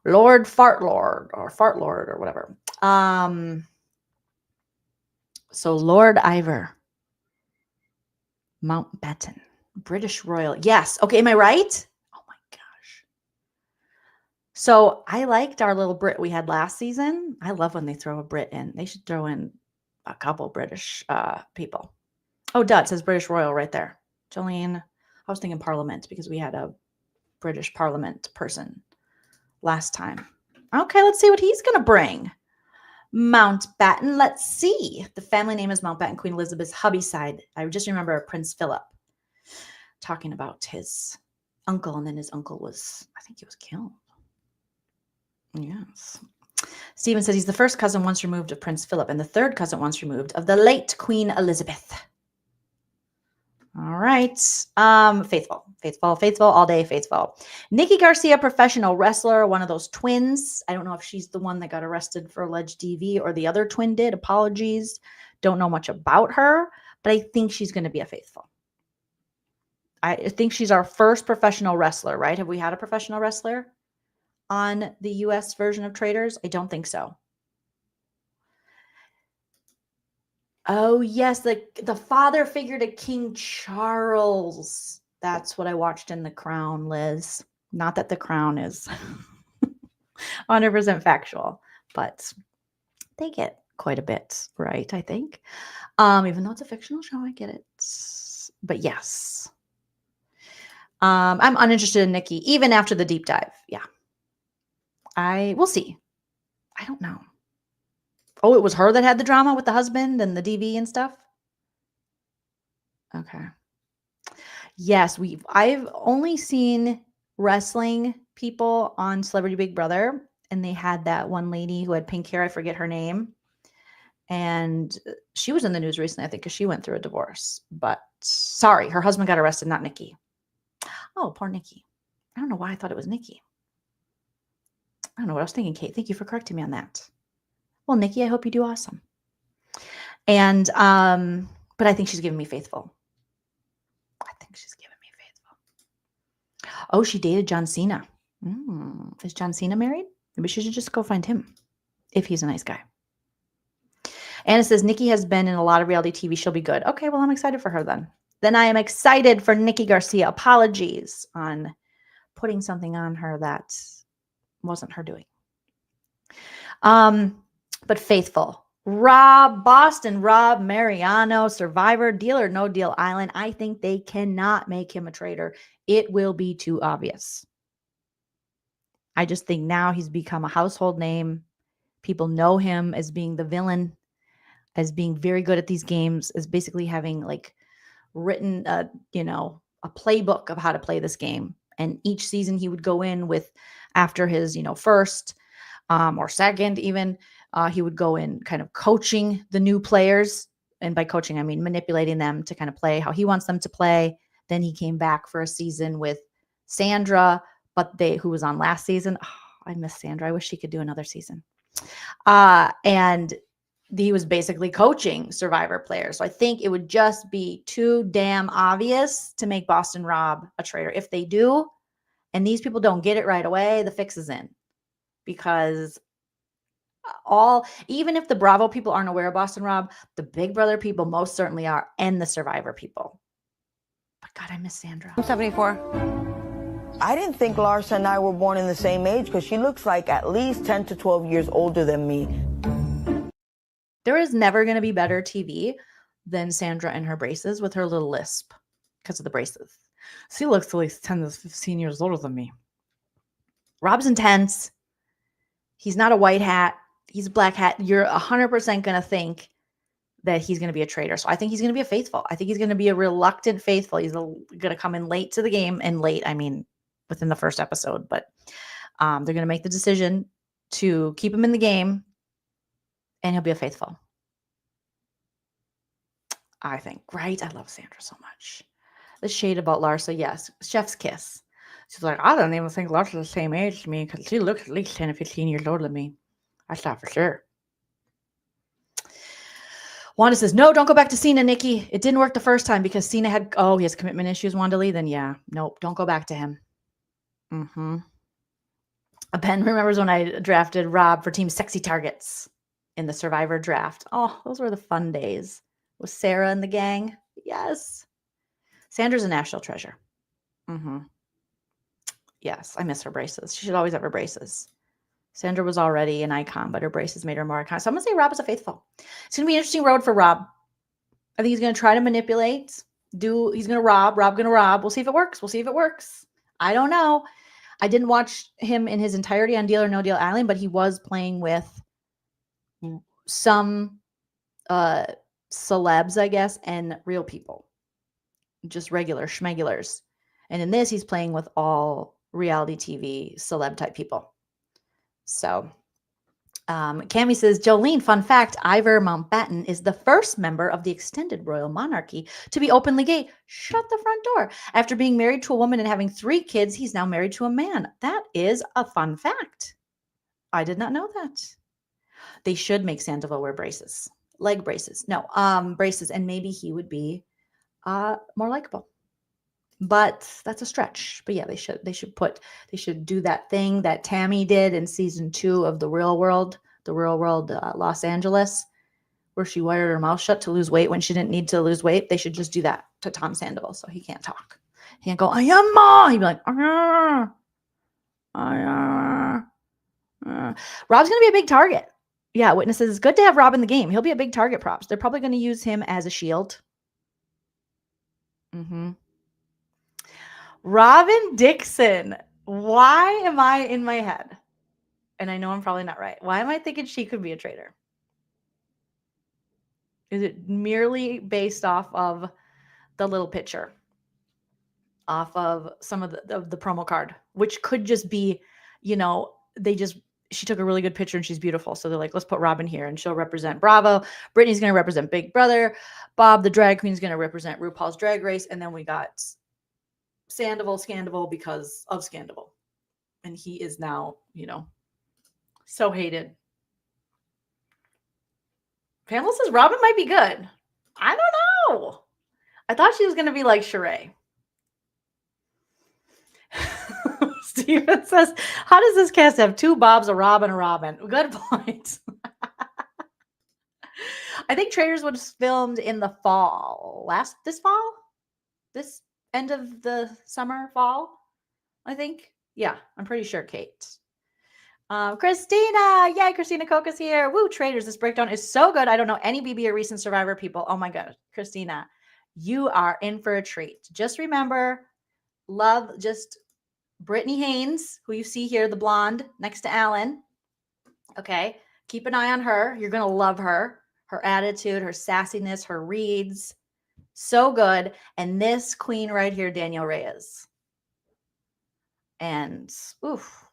Lord Fartlord or whatever. So Lord Ivor Mountbatten, British royal. Yes. Okay. Am I right? Oh my gosh. So I liked our little Brit we had last season. I love when they throw a Brit in. They should throw in a couple British people. Oh, duh, it says British royal right there. Joleen, I was thinking Parliament because we had a British Parliament person last time. Okay, let's see what he's going to bring. Mountbatten, let's see. The family name is Mountbatten, Queen Elizabeth's hubby side. I just remember Prince Philip talking about his uncle, and then his uncle was, I think he was killed. Yes. Stephen says he's the first cousin once removed of Prince Philip and the third cousin once removed of the late Queen Elizabeth. All right. Faithful, all day faithful. Nikki Garcia, professional wrestler, one of those twins. I don't know if she's the one that got arrested for alleged DV or the other twin did. Apologies. Don't know much about her, but I think she's going to be a faithful. I think she's our first professional wrestler, right? Have we had a professional wrestler on the US version of Traitors? I don't think so. Oh, yes, the father figure to King Charles. That's what I watched in The Crown, Liz. Not that The Crown is 100% factual, but they get quite a bit right, I think. Even though it's a fictional show, I get it. But yes. I'm uninterested in Nikki, even after the deep dive. Yeah. We'll see. I don't know. Oh, it was her that had the drama with the husband and the DV and stuff? Okay. Yes, I've only seen wrestling people on Celebrity Big Brother, and they had that one lady who had pink hair. I forget her name. And she was in the news recently, I think, because she went through a divorce. But sorry, her husband got arrested, not Nikki. Oh, poor Nikki. I don't know why I thought it was Nikki. I don't know what I was thinking, Kate. Thank you for correcting me on that. Well, Nikki, I hope you do awesome. And, but I think she's giving me faithful. Oh, she dated John Cena. Is John Cena married? Maybe she should just go find him if he's a nice guy. Anna says, Nikki has been in a lot of reality TV. She'll be good. Okay, well, I'm excited for her then. Then I am excited for Nikki Garcia. Apologies on putting something on her that wasn't her doing. But faithful. Rob Mariano, Survivor, Deal or No Deal Island. I think they cannot make him a traitor. It will be too obvious. I just think now he's become a household name. People know him as being the villain, as being very good at these games, as basically having like written, a playbook of how to play this game. And each season he would go in with, after his, first or second even, he would go in kind of coaching the new players. And by coaching, I mean manipulating them to kind of play how he wants them to play. Then he came back for a season with Sandra, who was on last season. Oh, I miss Sandra. I wish she could do another season. And he was basically coaching Survivor players. So I think it would just be too damn obvious to make Boston Rob a traitor. If they do, and these people don't get it right away, the fix is in. Because Even if the Bravo people aren't aware of Boston Rob, the Big Brother people most certainly are, and the Survivor people. But God, I miss Sandra. I'm 74. I didn't think Larsa and I were born in the same age because she looks like at least 10 to 12 years older than me. There is never going to be better TV than Sandra and her braces with her little lisp because of the braces. She looks at least 10 to 15 years older than me. Rob's intense. He's not a white hat. He's a black hat. You're 100% going to think that he's going to be a traitor. So I think he's going to be a faithful. I think he's going to be a reluctant faithful. He's going to come in late to the game, and late, I mean, within the first episode, but they're going to make the decision to keep him in the game, and he'll be a faithful. I think, right? I love Sandra so much. The shade about Larsa, yes. Chef's kiss. She's like, I don't even think Larsa's the same age as me because she looks at least 10 or 15 years older than me. That's not for sure. Wanda says, no, don't go back to Cena, Nikki. It didn't work the first time because Cena had, he has commitment issues, Wanda Lee. Then yeah, nope, don't go back to him. Ben remembers when I drafted Rob for Team Sexy Targets in the Survivor draft. Oh, those were the fun days with Sarah and the gang. Yes. Sandra's a national treasure. Yes, I miss her braces. She should always have her braces. Sandra was already an icon, but her braces made her more iconic. So I'm going to say Rob is a faithful. It's going to be an interesting road for Rob. I think he's going to try to manipulate. He's going to rob. Rob going to rob. We'll see if it works. We'll see if it works. I don't know. I didn't watch him in his entirety on Deal or No Deal Island, but he was playing with some celebs, I guess, and real people. Just regular schmegulars. And in this, he's playing with all reality TV celeb type people. So Cammie says, Jolene, fun fact, Ivor Mountbatten is the first member of the extended royal monarchy to be openly gay. Shut the front door. After being married to a woman and having 3 kids, he's now married to a man. That is a fun fact. I did not know that. They should make Sandoval wear braces. Leg braces. No, braces. And maybe he would be more likable. But that's a stretch. But yeah, they should do that thing that Tammy did in season 2 of The Real World Los Angeles, where she wired her mouth shut to lose weight when she didn't need to lose weight. They should just do that to Tom Sandoval so he can't talk. He can't go, I am ma. He'd be like, Rob's going to be a big target. Yeah, witnesses, it's good to have Rob in the game. He'll be a big target props. They're probably going to use him as a shield. Robin Dixon. Why am I in my head? And I know I'm probably not right. Why am I thinking she could be a traitor? Is it merely based off of the little picture? Off of some of the promo card, which could just be, she took a really good picture and she's beautiful. So they're like, let's put Robin here and she'll represent Bravo. Brittany's going to represent Big Brother. Bob, the drag queen, is going to represent RuPaul's Drag Race. And then we got Scandival because of Scandival. And he is now, so hated. Pamela says Robin might be good. I don't know. I thought she was going to be like Sheree. Steven says, how does this cast have 2 Bobs, a Rob, and a Robin? Good point. I think Traitors was filmed in the fall. This end of the summer, fall, I think. Yeah, I'm pretty sure, Kate. Christina. Yay, Christina Coca's here. Woo, Traitors. This breakdown is so good. I don't know any BB or recent Survivor people. Oh my God, Christina, you are in for a treat. Just remember, love just Brittany Haynes, who you see here, the blonde next to Alan. Okay, keep an eye on her. You're going to love her. Her attitude, her sassiness, her reads. So good. And this queen right here, Danielle Reyes. And, oof,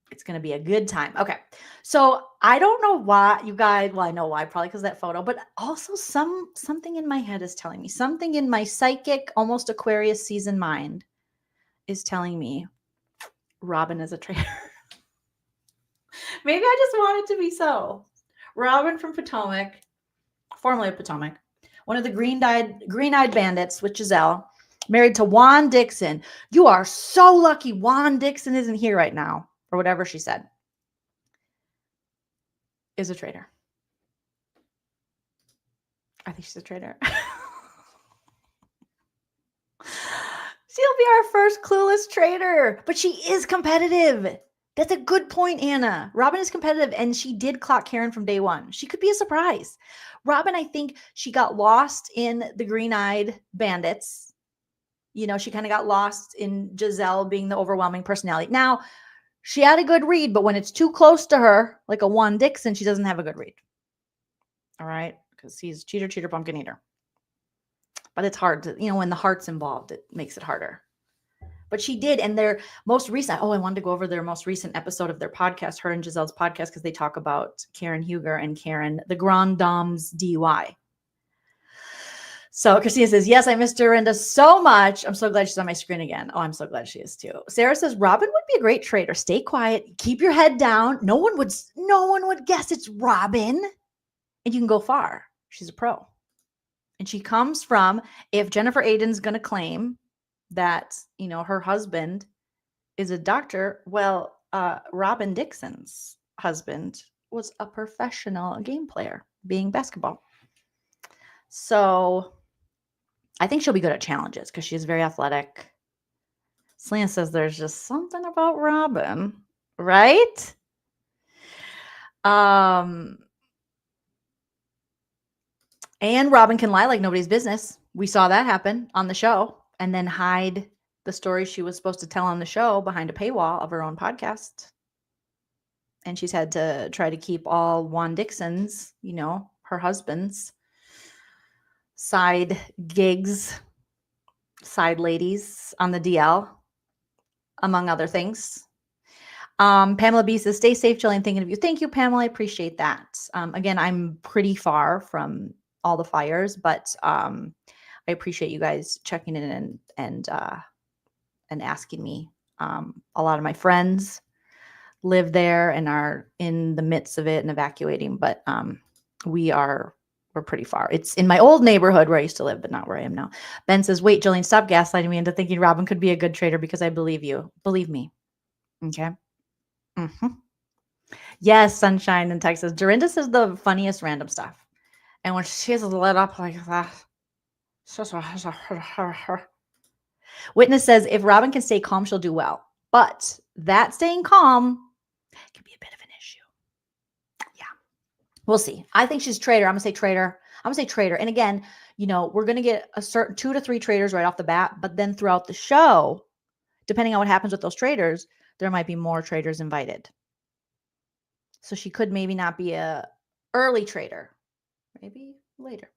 it's going to be a good time. Okay, so I don't know why you guys, well, I know why, probably because of that photo, but also something in my head is telling me, something in my psychic, almost Aquarius season mind is telling me Robin is a traitor. Maybe I just want it to be so. Robin from Potomac, formerly of Potomac, one of the green-eyed bandits with Giselle, married to Juan Dixon. You are so lucky Juan Dixon isn't here right now, or whatever she said. is a traitor. I think she's a traitor. She'll be our first clueless traitor, but she is competitive. That's a good point, Anna. Robin is competitive, and she did clock Karen from day one. She could be a surprise. Robin, I think she got lost in the green-eyed bandits. You know, she kind of got lost in Giselle being the overwhelming personality. Now, she had a good read, but when it's too close to her, like a one Dixon, she doesn't have a good read. All right? Because he's cheater, cheater, pumpkin eater. But it's hard to, you know, when the heart's involved, it makes it harder. But she did. And their most recent, I wanted to go over their most recent episode of their podcast, her and Giselle's podcast, because they talk about Karen Huger and Karen, the Grand Dame's DUI. So Christina says, yes, I miss Dorinda so much. I'm so glad she's on my screen again. Oh, I'm so glad she is too. Sarah says, Robin would be a great traitor. Stay quiet. Keep your head down. No one would guess it's Robin. And you can go far. She's a pro. And she comes from, if Jennifer Aydin's going to claim that, you know, her husband is a doctor, well, Robin Dixon's husband was a professional game player, being basketball. So I think she'll be good at challenges because she's very athletic. Selena says there's just something about Robin, right? And Robin can lie like nobody's business. We saw that happen on the show and then hide the story she was supposed to tell on the show behind a paywall of her own podcast. And she's had to try to keep all Juan Dixon's, you know, her husband's side gigs, side ladies on the DL, among other things. Pamela B says, stay safe, Jolene, thinking of you. Thank you, Pamela. I appreciate that. Again, I'm pretty far from all the fires, but I appreciate you guys checking in and asking me. A lot of my friends live there and are in the midst of it and evacuating, but we're pretty far. It's in my old neighborhood where I used to live, but not where I am now. Ben says, wait, Jolene, stop gaslighting me into thinking Robin could be a good traitor because I believe you. Believe me. Okay. Mm-hmm. Yes, Sunshine in Texas. Dorinda says the funniest random stuff. And when she's lit up like that, Witness says, if Robin can stay calm, she'll do well. But that staying calm can be a bit of an issue. Yeah. We'll see. I think she's a traitor. I'm going to say traitor. I'm going to say traitor. And again, you know, we're going to get a certain 2 to 3 traitors right off the bat. But then throughout the show, depending on what happens with those traitors, there might be more traitors invited. So she could maybe not be a early traitor. Maybe later.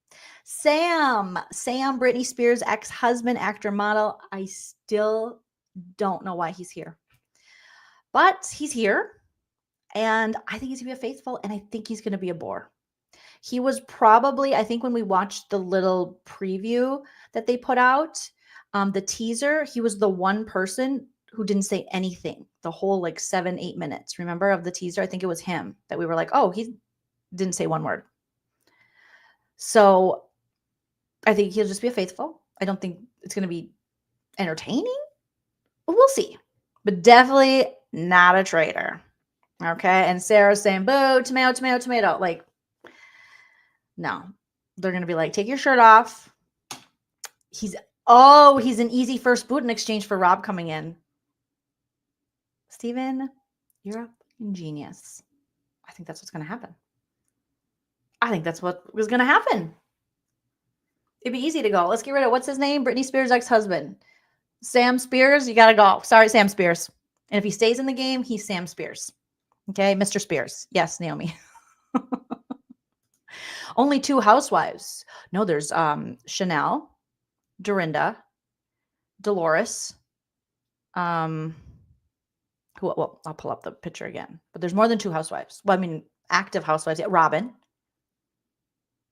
Sam, Britney Spears' ex-husband, actor, model. I still don't know why he's here. But he's here. And I think he's going to be a faithful. And I think he's going to be a bore. He was probably, I think when we watched the little preview that they put out, the teaser, he was the one person who didn't say anything the whole like 7-8 minutes. Remember of the teaser? I think it was him that we were like, oh, he didn't say one word. So I think he'll just be a faithful. I don't think it's going to be entertaining. We'll see. But definitely not a traitor. Okay. And Sarah's saying, boo, tomato, tomato, tomato. Like, no. They're going to be like, take your shirt off. He's an easy first boot in exchange for Rob coming in. Steven, you're a genius. I think that's what's going to happen. I think that's what was going to happen. It'd be easy to go. Let's get rid of, what's his name? Britney Spears' ex-husband. Sam Spears, you got to go. Sorry, Sam Spears. And if he stays in the game, he's Sam Spears. Okay, Mr. Spears. Yes, Naomi. Only 2 housewives. No, there's Chanel, Dorinda, Dolores. Well, I'll pull up the picture again. But there's more than 2 housewives. Well, I mean, active housewives. Yeah, Robin.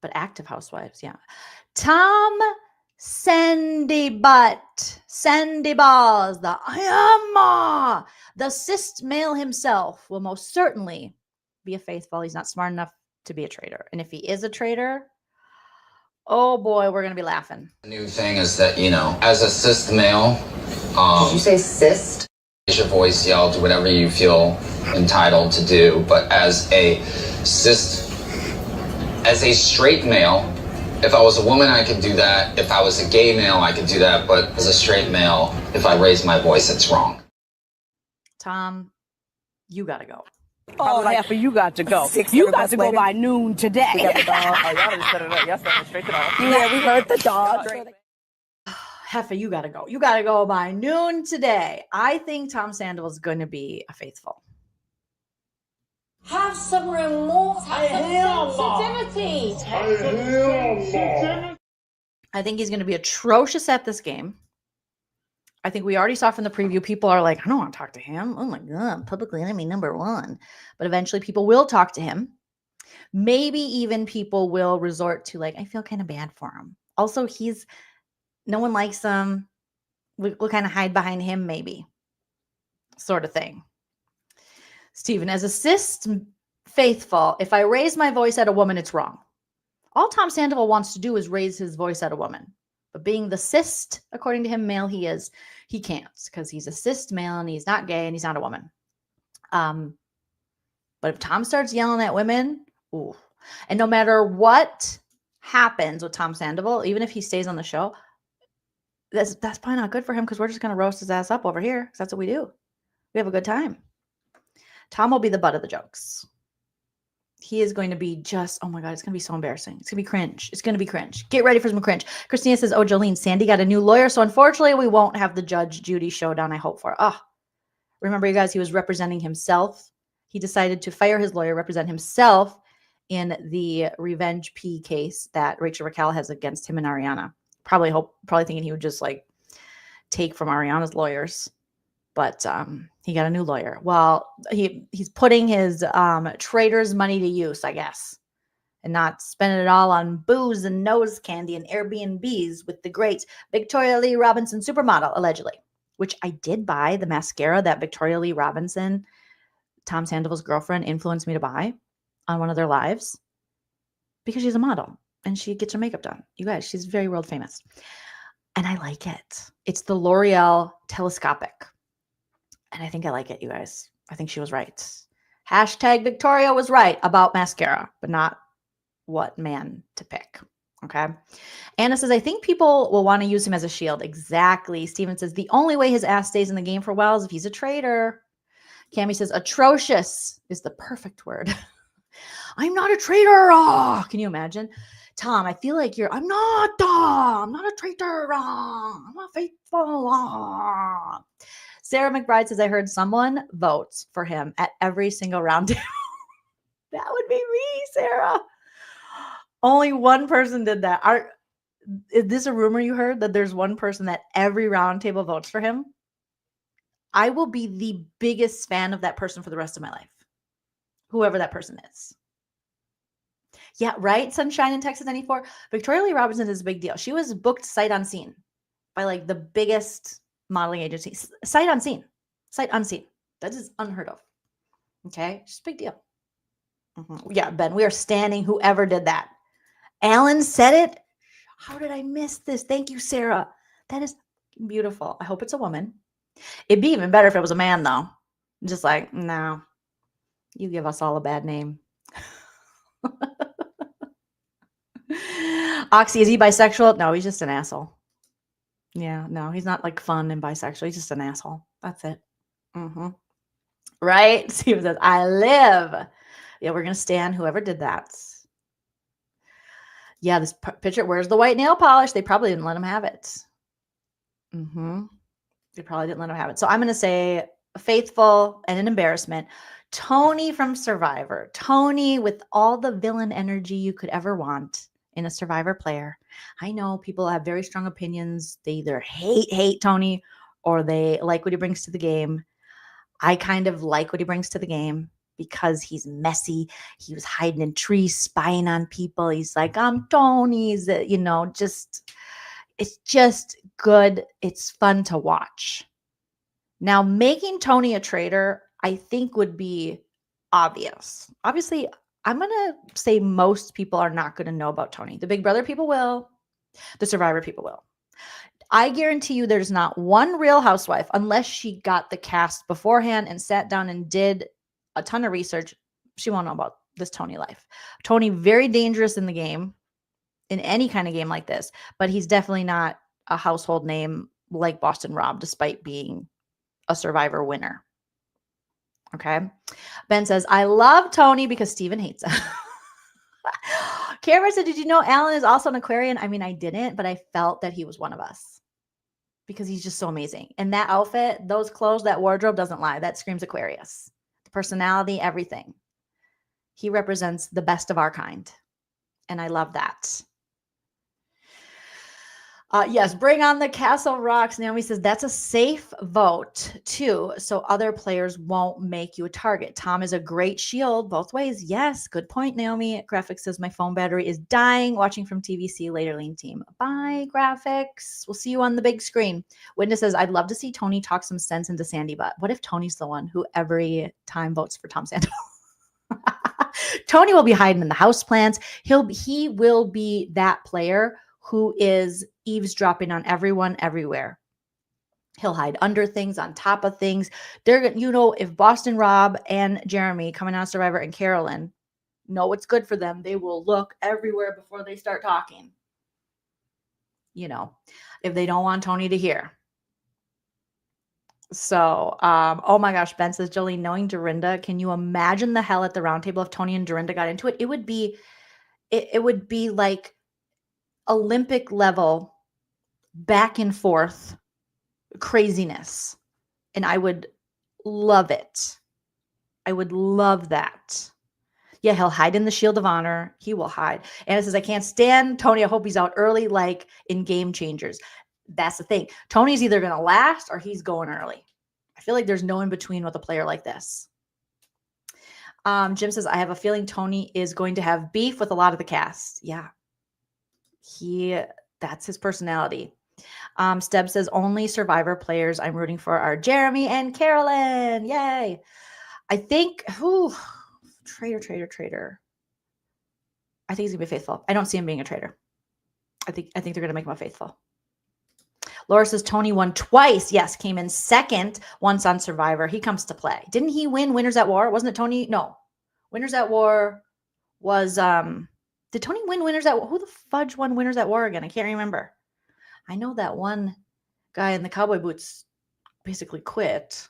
But active housewives, yeah. Tom Sandoval, the cis male himself, will most certainly be a faithful. He's not smart enough to be a traitor. And if he is a traitor, oh boy, we're going to be laughing. The new thing is that, you know, as a cis male. Did you say cis? Raise your voice, yell, do whatever you feel entitled to do. But as a straight male, if I was a woman, I could do that. If I was a gay male, I could do that. But as a straight male, if I raise my voice, it's wrong. Tom, you gotta go. Oh, half of you got to go. You got to go by noon today. We got the dog. Oh, y'all just set it up. Y'all set it straight to the office. Yeah, we heard the dog. Heffa, you gotta go. You gotta go by noon today. I think Tom Sandoval is going to be a faithful. Have some remorse. Have some sensitivity. I think he's going to be atrocious at this game. I think we already saw from the preview, people are like, I don't want to talk to him. Oh my God, publicly enemy number one. But eventually people will talk to him. Maybe even people will resort to like, I feel kind of bad for him. Also, no one likes him. We'll kind of hide behind him maybe. Sort of thing. Steven, as a cis faithful, if I raise my voice at a woman, it's wrong. All Tom Sandoval wants to do is raise his voice at a woman. But being the cis, according to him, male he is, he can't because he's a cis male and he's not gay and he's not a woman. But if Tom starts yelling at women, ooh. And no matter what happens with Tom Sandoval, even if he stays on the show, that's probably not good for him because we're just going to roast his ass up over here because that's what we do. We have a good time. Tom will be the butt of the jokes. He is going to be just, oh my God, it's going to be so embarrassing. It's going to be cringe. It's going to be cringe. Get ready for some cringe. Christina says, oh, Jolene, Sandy got a new lawyer. So unfortunately, we won't have the Judge Judy showdown I hope for. Oh, remember, you guys, he was representing himself. He decided to fire his lawyer, represent himself in the Revenge P case that Rachel Raquel has against him and Ariana. Probably thinking he would just like take from Ariana's lawyers. But he got a new lawyer. Well, he's putting his Traitors money to use, I guess, and not spending it all on booze and nose candy and Airbnbs with the great Victoria Lee Robinson supermodel, allegedly, which I did buy the mascara that Victoria Lee Robinson, Tom Sandoval's girlfriend, influenced me to buy on one of their lives because she's a model and she gets her makeup done. You guys, she's very world famous. And I like it. It's the L'Oreal Telescopic. And I think I like it, you guys. I think she was right. Hashtag Victoria was right about mascara, but not what man to pick. Okay. Anna says, I think people will want to use him as a shield. Exactly. Steven says, the only way his ass stays in the game for a while is if he's a traitor. Cami says, atrocious is the perfect word. I'm not a traitor. Oh, can you imagine? Tom, I feel like I'm not a traitor. I'm not faithful. Sarah McBride says, I heard someone votes for him at every single round. That would be me, Sarah. Only one person did that. Is this a rumor you heard that there's one person that every round table votes for him? I will be the biggest fan of that person for the rest of my life. Whoever that person is. Yeah, right? Sunshine in Texas 94. Victoria Lee Robinson is a big deal. She was booked sight unseen by like the biggest modeling agency. Sight unseen. That is unheard of. Okay? It's a big deal. Yeah, Ben, we are standing whoever did that. Alan said it. How did I miss this? Thank you, Sarah. That is beautiful. I hope it's a woman. It'd be even better if it was a man, though. Just like, no. You give us all a bad name. Oxy, is he bisexual? No, he's just an asshole. Yeah, no, he's not like fun and bisexual. He's just an asshole. That's it. Right? Steven says, I live. Yeah, we're going to stand whoever did that. Yeah, this picture, where's the white nail polish? They probably didn't let him have it. They probably didn't let him have it. So I'm going to say faithful and an embarrassment. Tony from Survivor. Tony with all the villain energy you could ever want in a Survivor player. I know people have very strong opinions. They either hate Tony or they like what he brings to the game. I kind of like what he brings to the game because he's messy. He was hiding in trees, spying on people. He's like, I'm Tony's, it's just good. It's fun to watch. Now, making Tony a traitor, I think would be obvious. Obviously, I'm going to say most people are not going to know about Tony. The Big Brother people will. The Survivor people will. I guarantee you there's not one Real Housewife, unless she got the cast beforehand and sat down and did a ton of research. She won't know about this Tony life. Tony, very dangerous in the game, in any kind of game like this, but he's definitely not a household name like Boston Rob, despite being a Survivor winner. Okay. Ben says, I love Tony because Steven hates him. Cameron said, did you know Alan is also an Aquarian? I mean, I didn't, but I felt that he was one of us because he's just so amazing. And that outfit, those clothes, that wardrobe doesn't lie. That screams Aquarius. The personality, everything. He represents the best of our kind. And I love that. Yes, bring on the Castle Rocks. Naomi says that's a safe vote too, so other players won't make you a target. Tom is a great shield both ways. Yes, good point, Naomi. Graphics says my phone battery is dying. Watching from TVC later, lean team. Bye, Graphics. We'll see you on the big screen. Witness says I'd love to see Tony talk some sense into Sandy, but what if Tony's the one who every time votes for Tom Sandoval? Tony will be hiding in the house plants. He will be that player who is eavesdropping on everyone everywhere. He'll hide under things, on top of things. If Boston Rob and Jeremy coming on Survivor and Carolyn know what's good for them, they will look everywhere before they start talking. If they don't want Tony to hear. So, oh my gosh, Ben says, Joleen, knowing Dorinda, can you imagine the hell at the round table if Tony and Dorinda got into it? It would be like Olympic level back and forth craziness. And I would love it. I would love that. Yeah, he'll hide in the Shield of Honor. He will hide. Anna says, I can't stand Tony. I hope he's out early like in Game Changers. That's the thing. Tony's either going to last or he's going early. I feel like there's no in between with a player like this. Jim says, I have a feeling Tony is going to have beef with a lot of the cast. Yeah. That's his personality. Steb says only Survivor players I'm rooting for are Jeremy and Carolyn. Yay. I think traitor. I think he's gonna be faithful. I don't see him being a traitor. I think they're gonna make him a faithful. Laura says Tony won twice. Yes, came in second once on Survivor. He comes to play. Didn't he win Winners at War? Wasn't it Tony? No. Winners at War was did Tony win Winners at War? Who the fudge won Winners at War again? I can't remember. I know that one guy in the cowboy boots basically quit.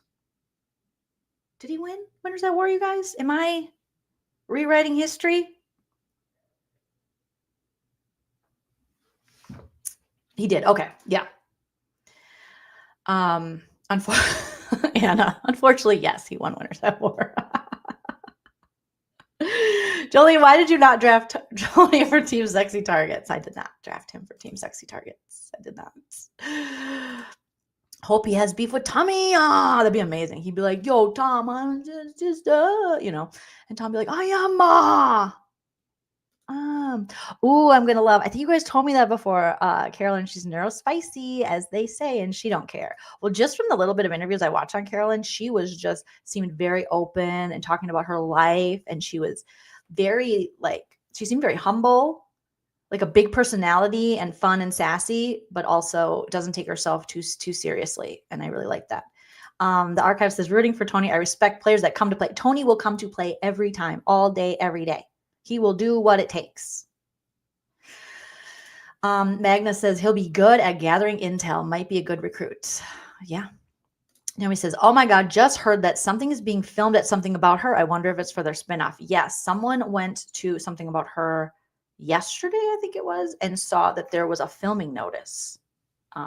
Did he win Winners at War, you guys? Am I rewriting history? He did. Okay. Yeah. Anna, unfortunately, yes, he won Winners at War. Joleen, why did you not draft Joleen for Team Sexy Targets? I did not draft him for Team Sexy Targets. I did not. Hope he has beef with Tommy. That'd be amazing. He'd be like, yo, Tom, I'm just and Tom be like, I am I'm gonna love. I think you guys told me that before. Carolyn, she's neurospicy, as they say, and she don't care. Well, just from the little bit of interviews I watched on Carolyn, she seemed very open and talking about her life, and she was she seemed very humble, like a big personality and fun and sassy, but also doesn't take herself too seriously, and I really like that. The archive says rooting for Tony. I respect players that come to play. Tony will come to play every time, all day, every day. He will do what it takes. Magna says he'll be good at gathering intel. Might be a good recruit. Yeah. Naomi says, oh my God, just heard that something is being filmed at Something About Her. I wonder if it's for their spinoff. Yes, someone went to Something About Her yesterday, I think it was, and saw that there was a filming notice,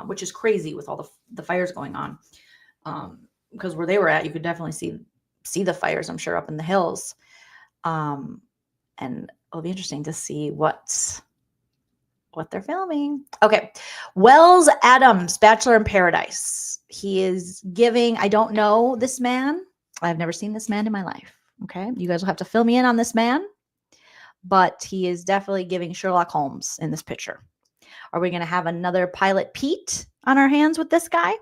which is crazy with all the fires going on. Because where they were at, you could definitely see the fires, I'm sure, up in the hills. And it'll be interesting to see what they're filming. Okay. Wells Adams, Bachelor in Paradise. He is giving, I don't know this man. I've never seen this man in my life. Okay. You guys will have to fill me in on this man. But he is definitely giving Sherlock Holmes in this picture. Are we going to have another Pilot Pete on our hands with this guy?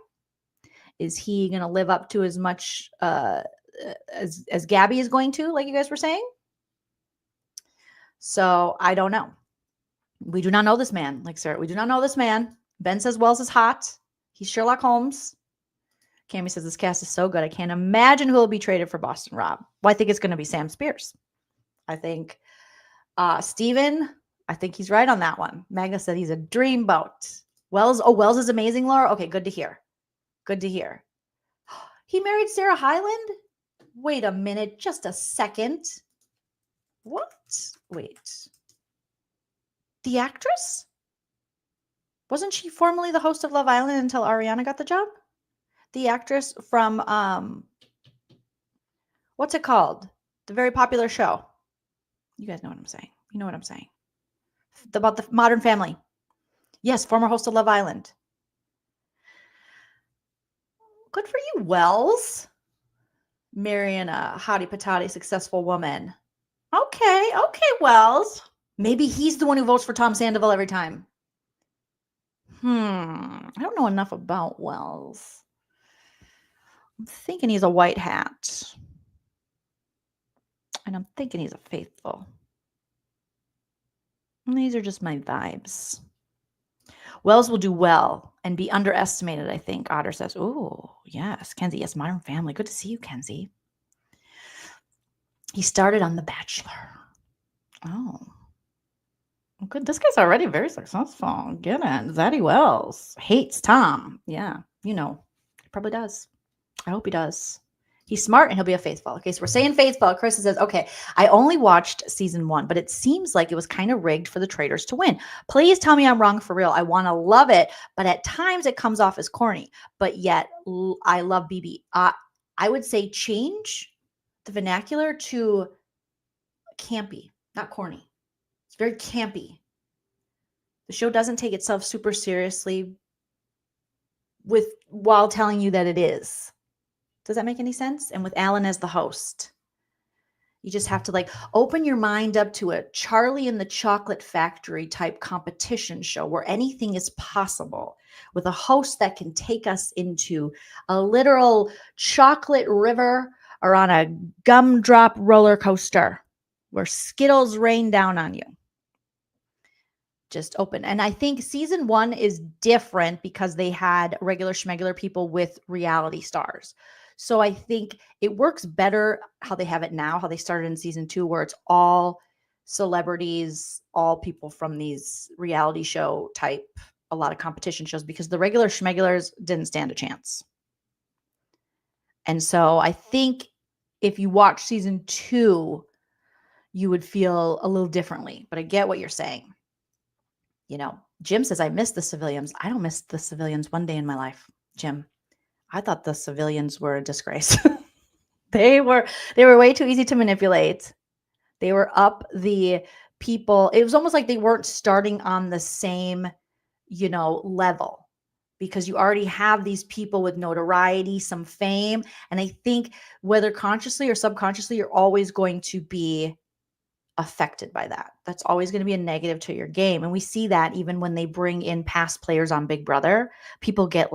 Is he going to live up to as much as Gabby is going to, like you guys were saying? So I don't know. We do not know this man, like Sarah. We do not know this man. Ben says Wells is hot. He's Sherlock Holmes. Cammie says this cast is so good. I can't imagine who will be traded for Boston Rob. Well, I think it's going to be Sam Spears. I think Steven, I think he's right on that one. Magna said he's a dreamboat. Wells is amazing, Laura. Okay, good to hear. Good to hear. He married Sarah Hyland? Wait a minute, just a second. What? Wait. The actress? Wasn't she formerly the host of Love Island until Ariana got the job? The actress from what's it called? The very popular show. You guys know what I'm saying. You know what I'm saying. About the Modern Family. Yes, former host of Love Island. Good for you, Wells. Marrying a hottie patati successful woman. Okay, Wells. Maybe he's the one who votes for Tom Sandoval every time. I don't know enough about Wells. I'm thinking he's a white hat. And I'm thinking he's a faithful. And these are just my vibes. Wells will do well and be underestimated, I think. Otter says, oh, yes. Kenzie, yes, Modern Family. Good to see you, Kenzie. He started on The Bachelor. Oh. Good. This guy's already very successful. Get it. Zaddy Wells hates Tom. Yeah, he probably does. I hope he does. He's smart and he'll be a faithful. Okay, so we're saying faithful. Chris says, okay, I only watched season 1, but it seems like it was kind of rigged for the Traitors to win. Please tell me I'm wrong for real. I want to love it, but at times it comes off as corny. But yet, I love BB. I would say change the vernacular to campy, not corny. It's very campy. The show doesn't take itself super seriously while telling you that it is. Does that make any sense? And with Alan as the host, you just have to open your mind up to a Charlie and the Chocolate Factory type competition show where anything is possible with a host that can take us into a literal chocolate river or on a gumdrop roller coaster where Skittles rain down on you. Just open. And I think season 1 is different because they had regular schmegular people with reality stars. So I think it works better how they have it now, how they started in season 2, where it's all celebrities, all people from these reality show type, a lot of competition shows, because the regular schmegulars didn't stand a chance. And so I think if you watch season 2, you would feel a little differently. But I get what you're saying. Jim says, I miss the civilians. I don't miss the civilians one day in my life, Jim. I thought the civilians were a disgrace. They were way too easy to manipulate. They were up the people. It was almost like they weren't starting on the same, level, because you already have these people with notoriety, some fame. And I think whether consciously or subconsciously, you're always going to be affected by that. That's always going to be a negative to your game. And we see that even when they bring in past players on Big Brother, people get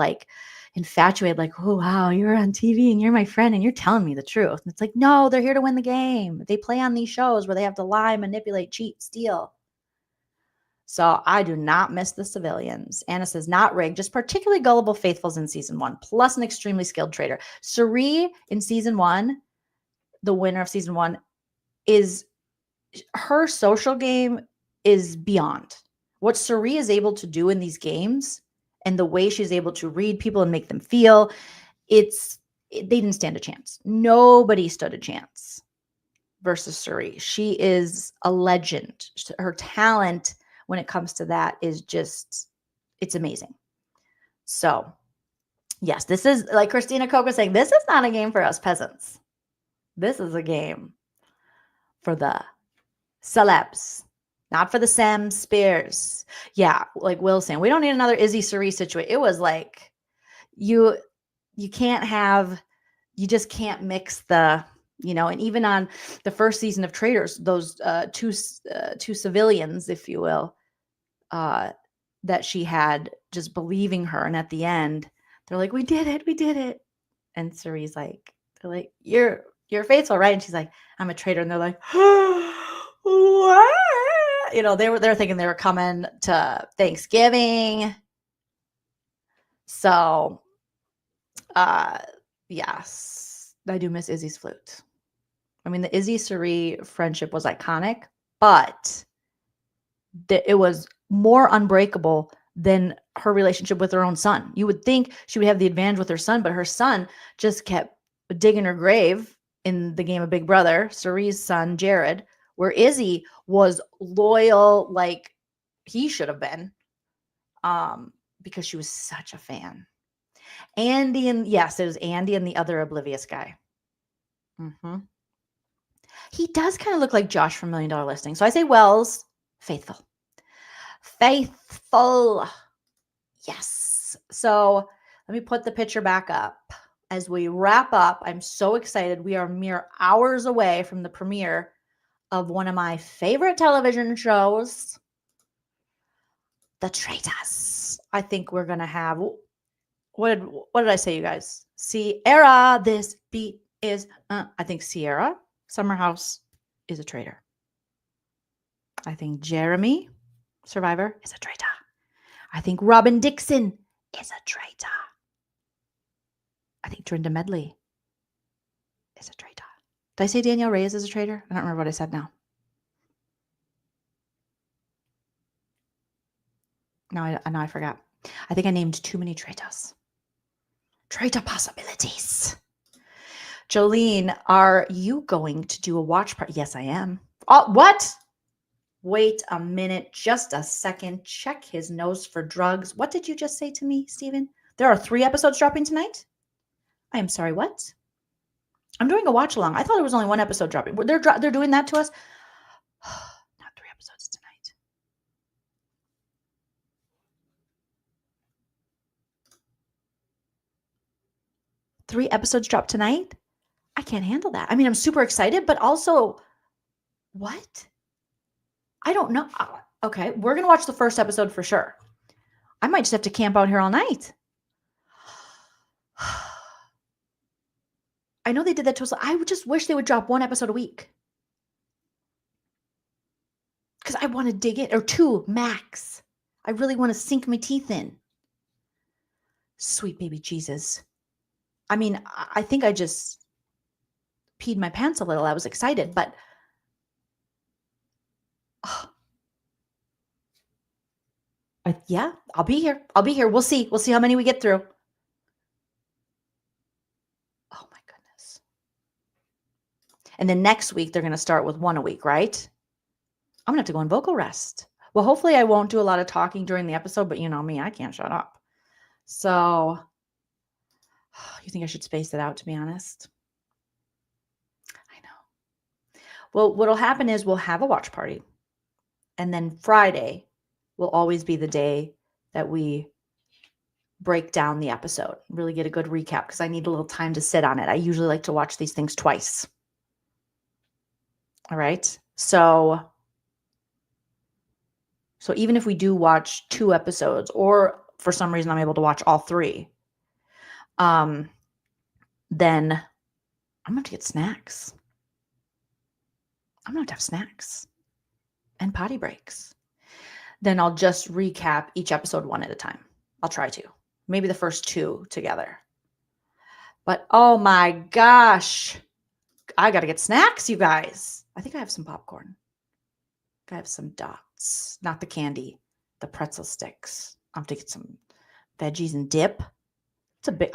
infatuated, oh, wow, you're on TV and you're my friend and you're telling me the truth. And it's no, they're here to win the game. They play on these shows where they have to lie, manipulate, cheat, steal. So I do not miss the civilians. Anna says, not rigged, just particularly gullible faithfuls in season 1, plus an extremely skilled traitor. Cirie in season 1, the winner of season 1, is her social game is beyond. What Cirie is able to do in these games and the way she's able to read people and make them feel, they didn't stand a chance. Nobody stood a chance versus Cirie. She is a legend. Her talent when it comes to that is it's amazing. So yes, this is, like Christina Koch was saying, this is not a game for us peasants. This is a game for the celebs, not for the Sam Spears. Yeah, like Will's saying, we don't need another Izzy Cirie situation. It was you just can't mix the, and even on the first season of Traitors, those two civilians, if you will, that she had just believing her. And at the end, they're like, we did it. And Cirie's they're like, you're faithful, right? And she's like, I'm a traitor. And they're like, what? They're thinking they were coming to Thanksgiving. So, yes, I do miss Izzy's flute. I mean, the Izzy Suri friendship was iconic, but it was more unbreakable than her relationship with her own son. You would think she would have the advantage with her son, but her son just kept digging her grave in the game of Big Brother, Suri's son, Jared, where Izzy was loyal like he should have been, because she was such a fan. Andy and yes, it was Andy and the other oblivious guy. He does kind of look like Josh from $1 Million Listing. So I say Wells, faithful. Faithful. Yes. So let me put the picture back up. As we wrap up, I'm so excited. We are mere hours away from the premiere of one of my favorite television shows, The Traitors. I think we're going to have, what did I say, you guys? Sierra, this beat is, I think Sierra Summerhouse is a traitor. I think Jeremy, Survivor, is a traitor. I think Robin Dixon is a traitor. I think Dorinda Medley is a traitor. Did I say Danielle Reyes is a traitor? I don't remember what I said now. No, I forgot. I think I named too many traitors. Traitor possibilities. Joleen, are you going to do a watch party? Yes, I am. Oh, what? Wait a minute, just a second. Check his nose for drugs. What did you just say to me, Steven? There are 3 episodes dropping tonight? I am sorry, what? I'm doing a watch along. I thought there was only 1 episode dropping. They're doing that to us? Not 3 episodes tonight. Three episodes drop tonight? I can't handle that. I mean, I'm super excited, but also, what? I don't know. Okay, we're going to watch the first episode for sure. I might just have to camp out here all night. I know they did that to us. I would just wish they would drop 1 episode a week. Because I want to dig in, or 2 max. I really want to sink my teeth in. Sweet baby Jesus. I mean, I think I just peed my pants a little. I was excited, but yeah, I'll be here. I'll be here. We'll see. We'll see how many we get through. Oh my goodness. And then next week, they're going to start with 1 a week, right? I'm going to have to go on vocal rest. Well, hopefully I won't do a lot of talking during the episode, but you know me, I can't shut up. So you think I should space it out, to be honest? I know. Well, what'll happen is we'll have a watch party. And then Friday will always be the day that we break down the episode, really get a good recap, because I need a little time to sit on it. I usually like to watch these things twice. All right. So even if we do watch 2 episodes, or for some reason I'm able to watch all 3, then I'm going to have to get snacks. I'm going to have snacks and potty breaks. Then I'll just recap each episode 1 at a time. I'll try to. Maybe the first 2 together. But oh my gosh, I got to get snacks, you guys. I think I have some popcorn. I have some dots, not the candy, the pretzel sticks. I have to get some veggies and dip.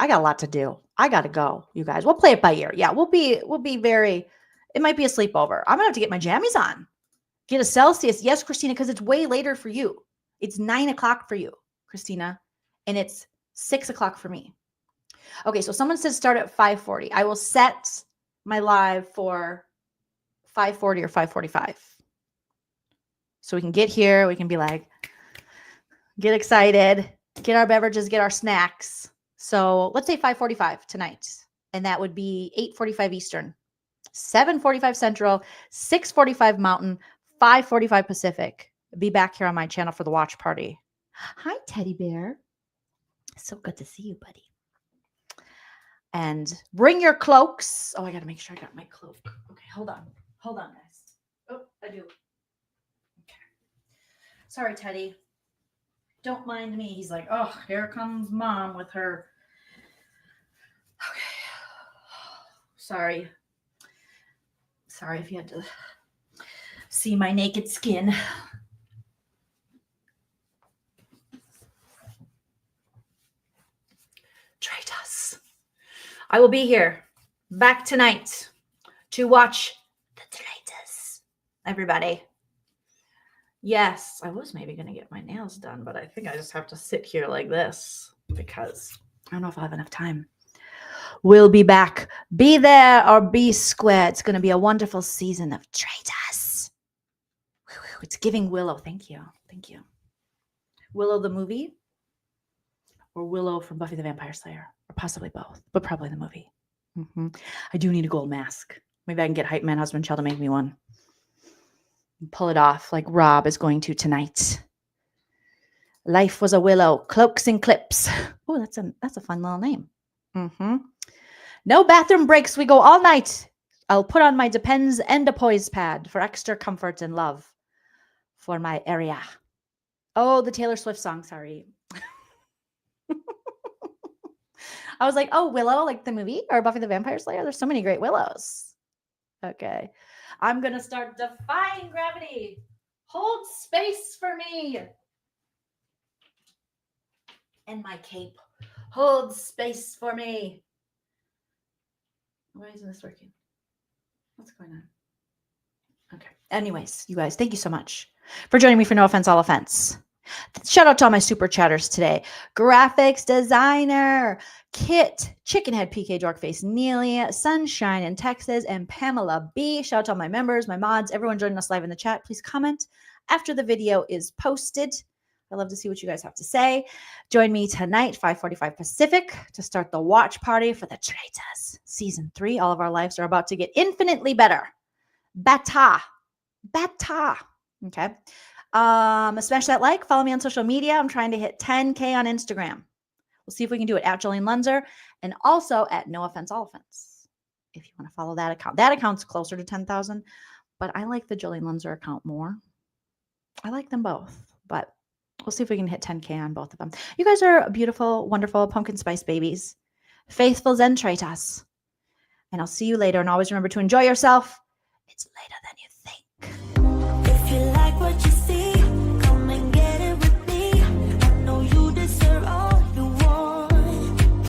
I got a lot to do. I got to go, you guys. We'll play it by ear. Yeah, we'll be very, it might be a sleepover. I'm going to have to get my jammies on. Get a Celsius. Yes, Christina, because it's way later for you. It's 9 o'clock for you, Christina, and it's 6 o'clock for me. Okay, so someone says start at 5:40. I will set my live for 5:40 or 5:45. So we can get here. We can be like, get excited, get our beverages, get our snacks. So let's say 5:45 tonight. And that would be 8:45 Eastern, 7:45 Central, 6:45 Mountain, 5:45 Pacific. Be back here on my channel for the watch party. Hi, teddy bear. So good to see you, buddy. And bring your cloaks. Oh, I got to make sure I got my cloak. Okay, hold on. Hold on, guys. Oh, I do. Okay. Sorry, Teddy. Don't mind me. He's like, oh, here comes mom with her. Okay. Sorry. Sorry if you had to see my naked skin. Traitors. I will be here back tonight to watch the Traitors. Everybody. Yes, I was maybe going to get my nails done, but I think I just have to sit here like this because I don't know if I'll have enough time. We'll be back. Be there or be square. It's going to be a wonderful season of Traitors. It's giving Willow. Thank you. Thank you. Willow the movie or Willow from Buffy the Vampire Slayer, or possibly both, but probably the movie. I do need a gold mask. Maybe I can get Hype Man Husband Child to make me one. Pull it off like Rob is going to tonight. Life was a willow, cloaks and clips. Oh, that's a fun little name. No bathroom breaks. We go all night. I'll put on my Depends and a poise pad for extra comfort and love for my area. Oh, the Taylor Swift song. Sorry. I was like, oh, Willow, like the movie or Buffy the Vampire Slayer. There's so many great Willows. Okay. I'm going to start defying gravity. Hold space for me. And my cape. Hold space for me. Why isn't this working? What's going on? Okay. Anyways, you guys, thank you so much for joining me for No Offense, All Offense. Shout out to all my super chatters today. Graphics designer, Kit, Chickenhead, PK, Dorkface, Neely, Sunshine in Texas, and Pamela B. Shout out to all my members, my mods, everyone joining us live in the chat. Please comment after the video is posted. I love to see what you guys have to say. Join me tonight, 5:45 Pacific, to start the watch party for the Traitors. Season 3. All of our lives are about to get infinitely better. Better. Okay. Smash that like. Follow me on social media. I'm trying to hit 10K on Instagram. We'll see if we can do it at Joleen Lunzer and also at No Offense, All Offense. If you want to follow that account. That account's closer to 10,000, but I like the Joleen Lunzer account more. I like them both, but we'll see if we can hit 10K on both of them. You guys are beautiful, wonderful pumpkin spice babies. Faithful Zen Traitors. And I'll see you later. And always remember to enjoy yourself. It's later than you